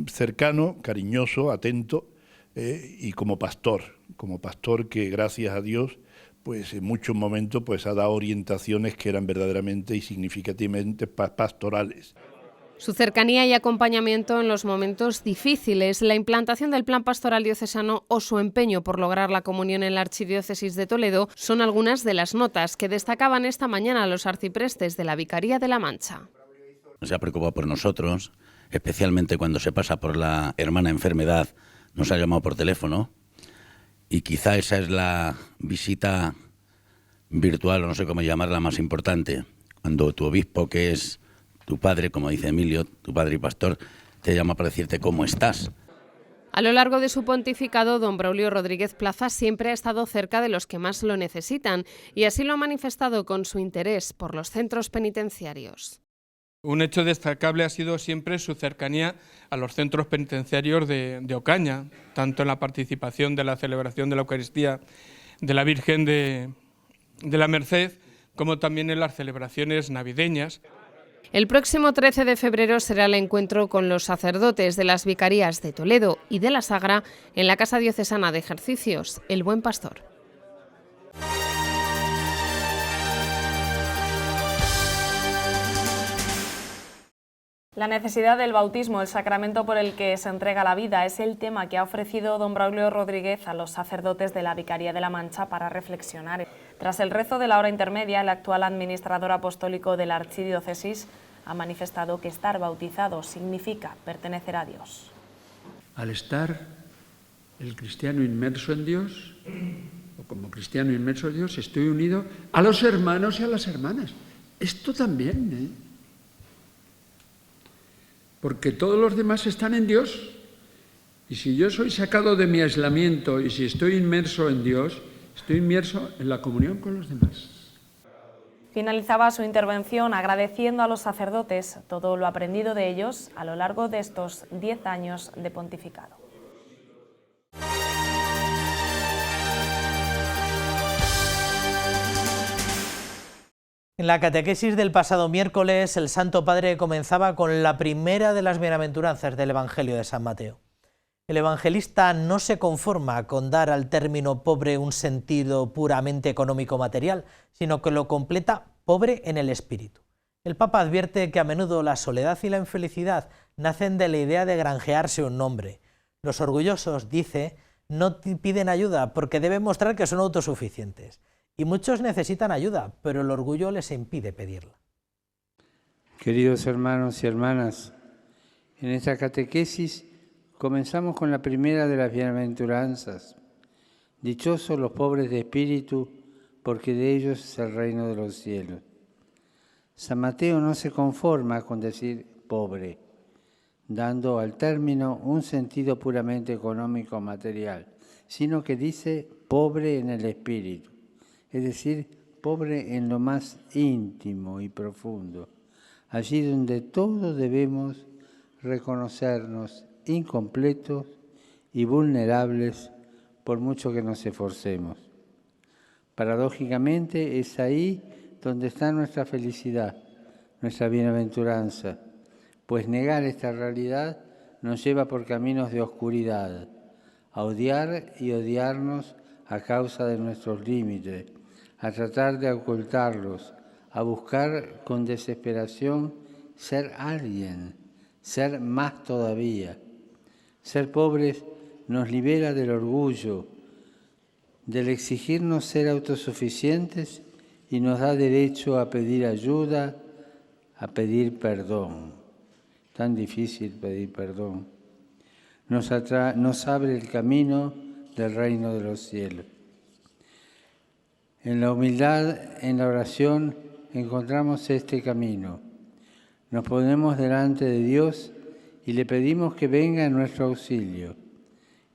Speaker 15: cercano, cariñoso, atento y como pastor que gracias a Dios pues en muchos momentos pues ha dado orientaciones que eran verdaderamente y significativamente pastorales.
Speaker 2: Su cercanía y acompañamiento en los momentos difíciles, la implantación del plan pastoral diocesano o su empeño por lograr la comunión en la Archidiócesis de Toledo son algunas de las notas que destacaban esta mañana los arciprestes de la Vicaría de la Mancha.
Speaker 16: Se ha preocupado por nosotros, especialmente cuando se pasa por la hermana enfermedad, nos ha llamado por teléfono. Y quizá esa es la visita virtual, o no sé cómo llamarla, más importante. Cuando tu obispo, que es tu padre, como dice Emilio, tu padre y pastor, te llama para decirte cómo estás.
Speaker 2: A lo largo de su pontificado, don Braulio Rodríguez Plaza siempre ha estado cerca de los que más lo necesitan y así lo ha manifestado con su interés por los centros penitenciarios.
Speaker 17: Un hecho destacable ha sido siempre su cercanía a los centros penitenciarios de Ocaña, tanto en la participación de la celebración de la Eucaristía de la Virgen de la Merced, como también en las celebraciones navideñas.
Speaker 2: El próximo 13 de febrero será el encuentro con los sacerdotes de las Vicarías de Toledo y de la Sagra en la Casa Diocesana de Ejercicios, El Buen Pastor.
Speaker 18: La necesidad del bautismo, el sacramento por el que se entrega la vida, es el tema que ha ofrecido don Braulio Rodríguez a los sacerdotes de la Vicaría de la Mancha para reflexionar. Tras el rezo de la hora intermedia, el actual administrador apostólico de la Archidiócesis ha manifestado que estar bautizado significa pertenecer a Dios.
Speaker 8: Al estar el cristiano inmerso en Dios, o como cristiano inmerso en Dios, estoy unido a los hermanos y a las hermanas. Esto también, porque todos los demás están en Dios. Y si yo soy sacado de mi aislamiento y si estoy inmerso en Dios, estoy inmerso en la comunión con los demás.
Speaker 18: Finalizaba su intervención agradeciendo a los sacerdotes todo lo aprendido de ellos a lo largo de estos 10 años de pontificado.
Speaker 1: En la catequesis del pasado miércoles, el Santo Padre comenzaba con la primera de las bienaventuranzas del Evangelio de San Mateo. El evangelista no se conforma con dar al término pobre un sentido puramente económico-material, sino que lo completa pobre en el espíritu. El Papa advierte que a menudo la soledad y la infelicidad nacen de la idea de granjearse un nombre. Los orgullosos, dice, no piden ayuda porque deben mostrar que son autosuficientes. Y muchos necesitan ayuda, pero el orgullo les impide pedirla.
Speaker 19: Queridos hermanos y hermanas, en esta catequesis comenzamos con la primera de las bienaventuranzas. Dichosos los pobres de espíritu, porque de ellos es el reino de los cielos. San Mateo no se conforma con decir pobre, dando al término un sentido puramente económico material, sino que dice pobre en el espíritu, es decir, pobre en lo más íntimo y profundo, allí donde todos debemos reconocernos incompletos y vulnerables por mucho que nos esforcemos. Paradójicamente es ahí donde está nuestra felicidad, nuestra bienaventuranza, pues negar esta realidad nos lleva por caminos de oscuridad, a odiar y odiarnos a causa de nuestros límites, a tratar de ocultarlos, a buscar con desesperación ser alguien, ser más todavía. Ser pobres nos libera del orgullo, del exigirnos ser autosuficientes y nos da derecho a pedir ayuda, a pedir perdón. Tan difícil pedir perdón. Nos abre el camino del reino de los cielos. En la humildad, en la oración, encontramos este camino. Nos ponemos delante de Dios y le pedimos que venga en nuestro auxilio,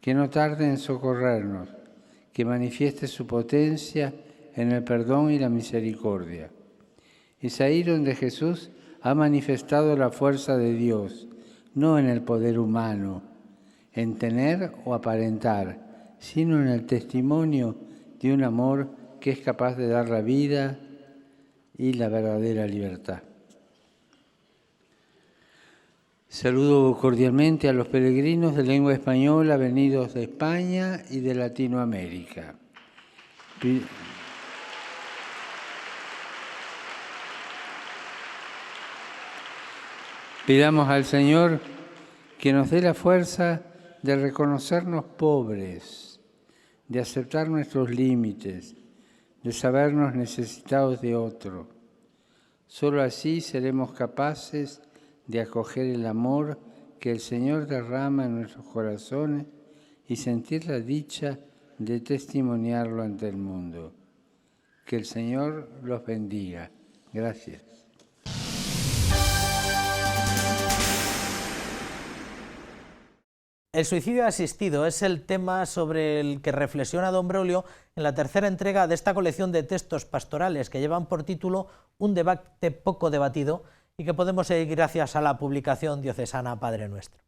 Speaker 19: que no tarde en socorrernos, que manifieste su potencia en el perdón y la misericordia. Es ahí donde Jesús ha manifestado la fuerza de Dios, no en el poder humano, en tener o aparentar, sino en el testimonio de un amor que es capaz de dar la vida y la verdadera libertad. Saludo cordialmente a los peregrinos de lengua española venidos de España y de Latinoamérica. Pidamos al Señor que nos dé la fuerza de reconocernos pobres, de aceptar nuestros límites, de sabernos necesitados de otro. Solo así seremos capaces de acoger el amor que el Señor derrama en nuestros corazones y sentir la dicha de testimoniarlo ante el mundo. Que el Señor los bendiga. Gracias.
Speaker 1: El suicidio asistido es el tema sobre el que reflexiona don Braulio en la tercera entrega de esta colección de textos pastorales que llevan por título Un debate poco debatido y que podemos seguir gracias a la publicación diocesana Padre Nuestro.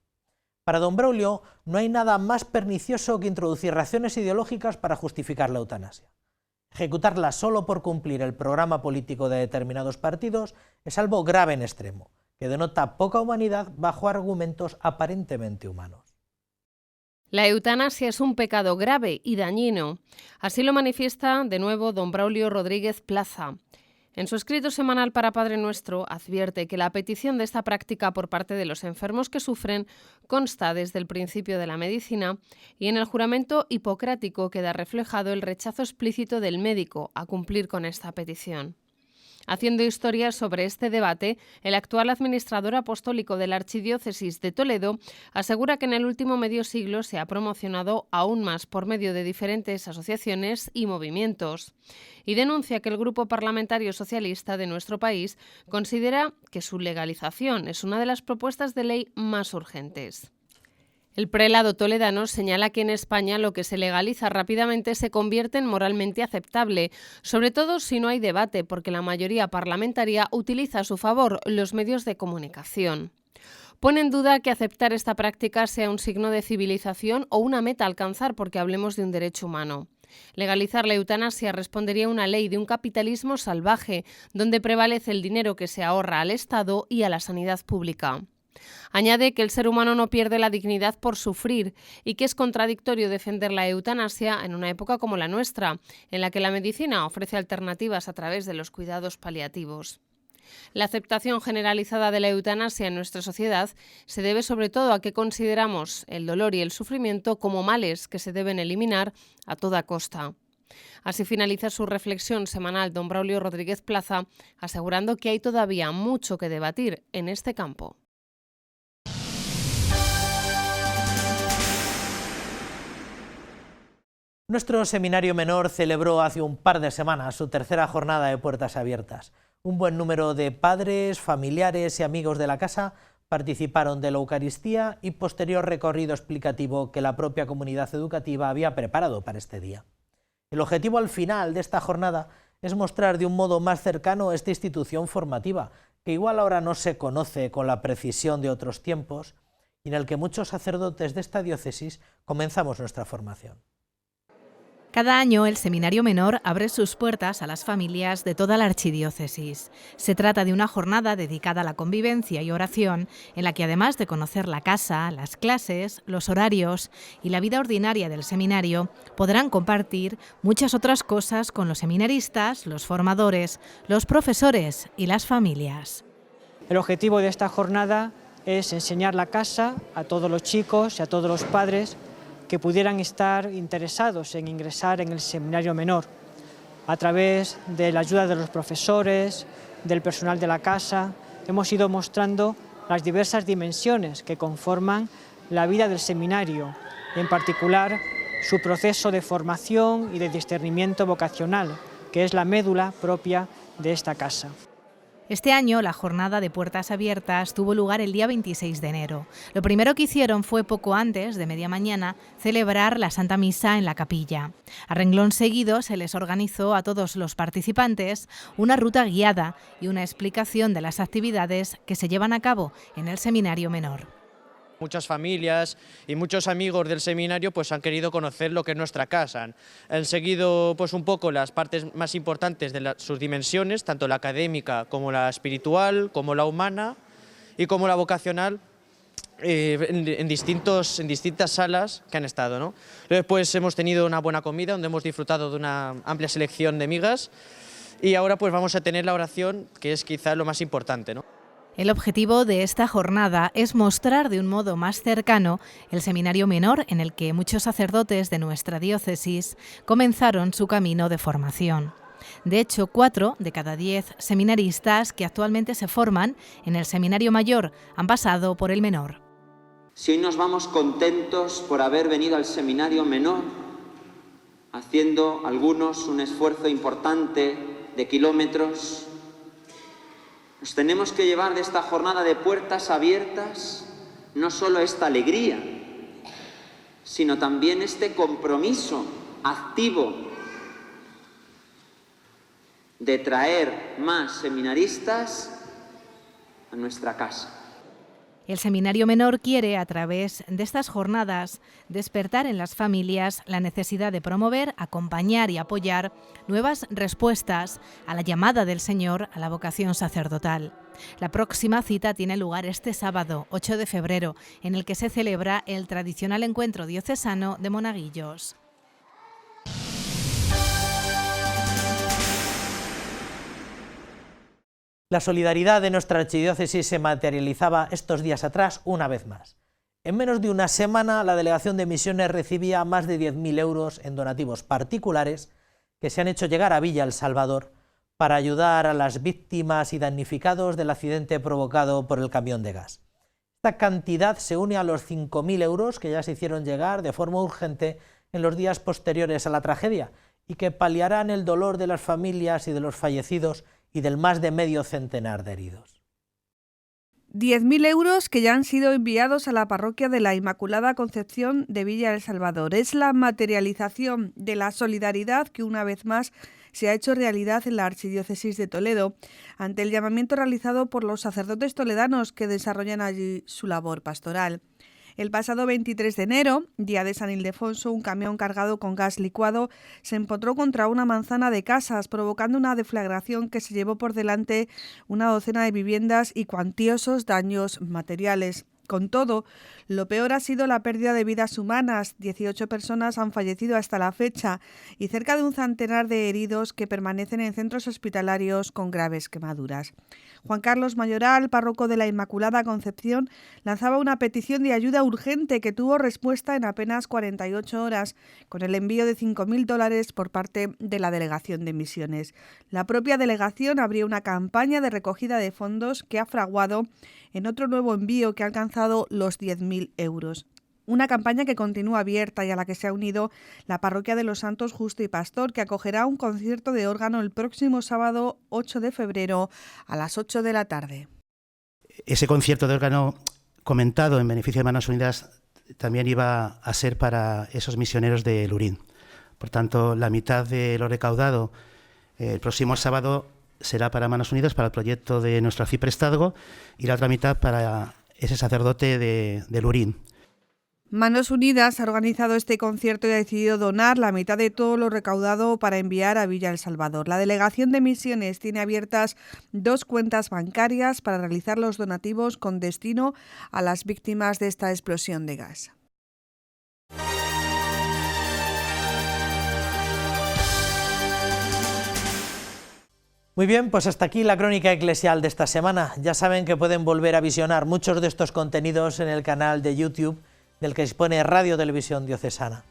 Speaker 1: Para don Braulio no hay nada más pernicioso que introducir razones ideológicas para justificar la eutanasia. Ejecutarla solo por cumplir el programa político de determinados partidos es algo grave en extremo, que denota poca humanidad bajo argumentos aparentemente humanos.
Speaker 2: La eutanasia es un pecado grave y dañino. Así lo manifiesta de nuevo don Braulio Rodríguez Plaza. En su escrito semanal para Padre Nuestro advierte que la petición de esta práctica por parte de los enfermos que sufren consta desde el principio de la medicina y en el juramento hipocrático queda reflejado el rechazo explícito del médico a cumplir con esta petición. Haciendo historia sobre este debate, el actual administrador apostólico de la Archidiócesis de Toledo asegura que en el último medio siglo se ha promocionado aún más por medio de diferentes asociaciones y movimientos. Y denuncia que el Grupo Parlamentario Socialista de nuestro país considera que su legalización es una de las propuestas de ley más urgentes. El prelado toledano señala que en España lo que se legaliza rápidamente se convierte en moralmente aceptable, sobre todo si no hay debate, porque la mayoría parlamentaria utiliza a su favor los medios de comunicación. Pone en duda que aceptar esta práctica sea un signo de civilización o una meta a alcanzar porque hablemos de un derecho humano. Legalizar la eutanasia respondería a una ley de un capitalismo salvaje, donde prevalece el dinero que se ahorra al Estado y a la sanidad pública. Añade que el ser humano no pierde la dignidad por sufrir y que es contradictorio defender la eutanasia en una época como la nuestra, en la que la medicina ofrece alternativas a través de los cuidados paliativos. La aceptación generalizada de la eutanasia en nuestra sociedad se debe sobre todo a que consideramos el dolor y el sufrimiento como males que se deben eliminar a toda costa. Así finaliza su reflexión semanal don Braulio Rodríguez Plaza, asegurando que hay todavía mucho que debatir en este campo.
Speaker 1: Nuestro seminario menor celebró hace un par de semanas su tercera jornada de puertas abiertas. Un buen número de padres, familiares y amigos de la casa participaron de la Eucaristía y posterior recorrido explicativo que la propia comunidad educativa había preparado para este día. El objetivo al final de esta jornada es mostrar de un modo más cercano esta institución formativa, que igual ahora no se conoce con la precisión de otros tiempos y en el que muchos sacerdotes de esta diócesis comenzamos nuestra formación.
Speaker 20: Cada año el Seminario Menor abre sus puertas a las familias de toda la archidiócesis. Se trata de una jornada dedicada a la convivencia y oración, en la que además de conocer la casa, las clases, los horarios y la vida ordinaria del seminario, podrán compartir muchas otras cosas con los seminaristas, los formadores, los profesores y las familias.
Speaker 21: El objetivo de esta jornada es enseñar la casa a todos los chicos y a todos los padres que pudieran estar interesados en ingresar en el Seminario Menor, a través de la ayuda de los profesores, del personal de la casa. Hemos ido mostrando las diversas dimensiones que conforman la vida del seminario, en particular su proceso de formación y de discernimiento vocacional, que es la médula propia de esta casa.
Speaker 20: Este año la jornada de puertas abiertas tuvo lugar el día 26 de enero. Lo primero que hicieron fue poco antes de media mañana celebrar la Santa Misa en la capilla. A renglón seguido se les organizó a todos los participantes una ruta guiada y una explicación de las actividades que se llevan a cabo en el Seminario Menor.
Speaker 22: Muchas familias y muchos amigos del seminario pues han querido conocer lo que es nuestra casa. Han seguido pues un poco las partes más importantes de sus dimensiones, tanto la académica como la espiritual, como la humana y como la vocacional, en distintas salas que han estado, ¿no? Después hemos tenido una buena comida donde hemos disfrutado de una amplia selección de migas y ahora pues vamos a tener la oración, que es quizás lo más importante, ¿no?
Speaker 20: El objetivo de esta jornada es mostrar de un modo más cercano el Seminario Menor en el que muchos sacerdotes de nuestra diócesis comenzaron su camino de formación. De hecho, 4 de cada 10 seminaristas que actualmente se forman en el Seminario Mayor han pasado por el Menor.
Speaker 23: Si hoy nos vamos contentos por haber venido al Seminario Menor, haciendo algunos un esfuerzo importante de kilómetros, nos tenemos que llevar de esta jornada de puertas abiertas no solo esta alegría, sino también este compromiso activo de traer más seminaristas a nuestra casa.
Speaker 20: El Seminario Menor quiere, a través de estas jornadas, despertar en las familias la necesidad de promover, acompañar y apoyar nuevas respuestas a la llamada del Señor a la vocación sacerdotal. La próxima cita tiene lugar este sábado, 8 de febrero, en el que se celebra el tradicional encuentro diocesano de monaguillos.
Speaker 1: La solidaridad de nuestra archidiócesis se materializaba estos días atrás una vez más. En menos de una semana, la Delegación de Misiones recibía más de 10.000 euros en donativos particulares que se han hecho llegar a Villa El Salvador para ayudar a las víctimas y damnificados del accidente provocado por el camión de gas. Esta cantidad se une a los 5.000 euros que ya se hicieron llegar de forma urgente en los días posteriores a la tragedia y que paliarán el dolor de las familias y de los fallecidos y del más de medio centenar de heridos.
Speaker 3: 10.000 euros que ya han sido enviados a la parroquia de la Inmaculada Concepción de Villa El Salvador. Es la materialización de la solidaridad que una vez más se ha hecho realidad en la Archidiócesis de Toledo, ante el llamamiento realizado por los sacerdotes toledanos que desarrollan allí su labor pastoral. El pasado 23 de enero, día de San Ildefonso, un camión cargado con gas licuado se empotró contra una manzana de casas, provocando una deflagración que se llevó por delante una docena de viviendas y cuantiosos daños materiales. Con todo, lo peor ha sido la pérdida de vidas humanas. 18 personas han fallecido hasta la fecha y cerca de un centenar de heridos que permanecen en centros hospitalarios con graves quemaduras. Juan Carlos Mayoral, párroco de la Inmaculada Concepción, lanzaba una petición de ayuda urgente que tuvo respuesta en apenas 48 horas, con el envío de $5.000 por parte de la Delegación de Misiones. La propia delegación abrió una campaña de recogida de fondos que ha fraguado en otro nuevo envío que ha alcanzado los 10.000 euros. Una campaña que continúa abierta y a la que se ha unido la Parroquia de los Santos Justo y Pastor, que acogerá un concierto de órgano el próximo sábado 8 de febrero a las 8 de la tarde.
Speaker 4: Ese concierto de órgano comentado en beneficio de Manos Unidas también iba a ser para esos misioneros de Lurín. Por tanto, la mitad de lo recaudado el próximo sábado será para Manos Unidas, para el proyecto de nuestro arciprestazgo, y la otra mitad para ese sacerdote de Lurín.
Speaker 3: Manos Unidas ha organizado este concierto y ha decidido donar la mitad de todo lo recaudado para enviar a Villa El Salvador. La Delegación de Misiones tiene abiertas 2 cuentas bancarias para realizar los donativos con destino a las víctimas de esta explosión de gas.
Speaker 1: Muy bien, pues hasta aquí la crónica eclesial de esta semana. Ya saben que pueden volver a visionar muchos de estos contenidos en el canal de YouTube del que dispone Radio Televisión Diocesana.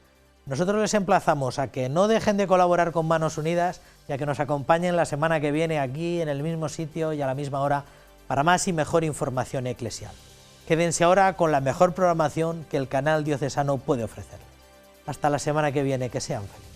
Speaker 1: Nosotros les emplazamos a que no dejen de colaborar con Manos Unidas y a que nos acompañen la semana que viene aquí en el mismo sitio y a la misma hora para más y mejor información eclesial. Quédense ahora con la mejor programación que el canal diocesano puede ofrecer. Hasta la semana que viene, que sean felices.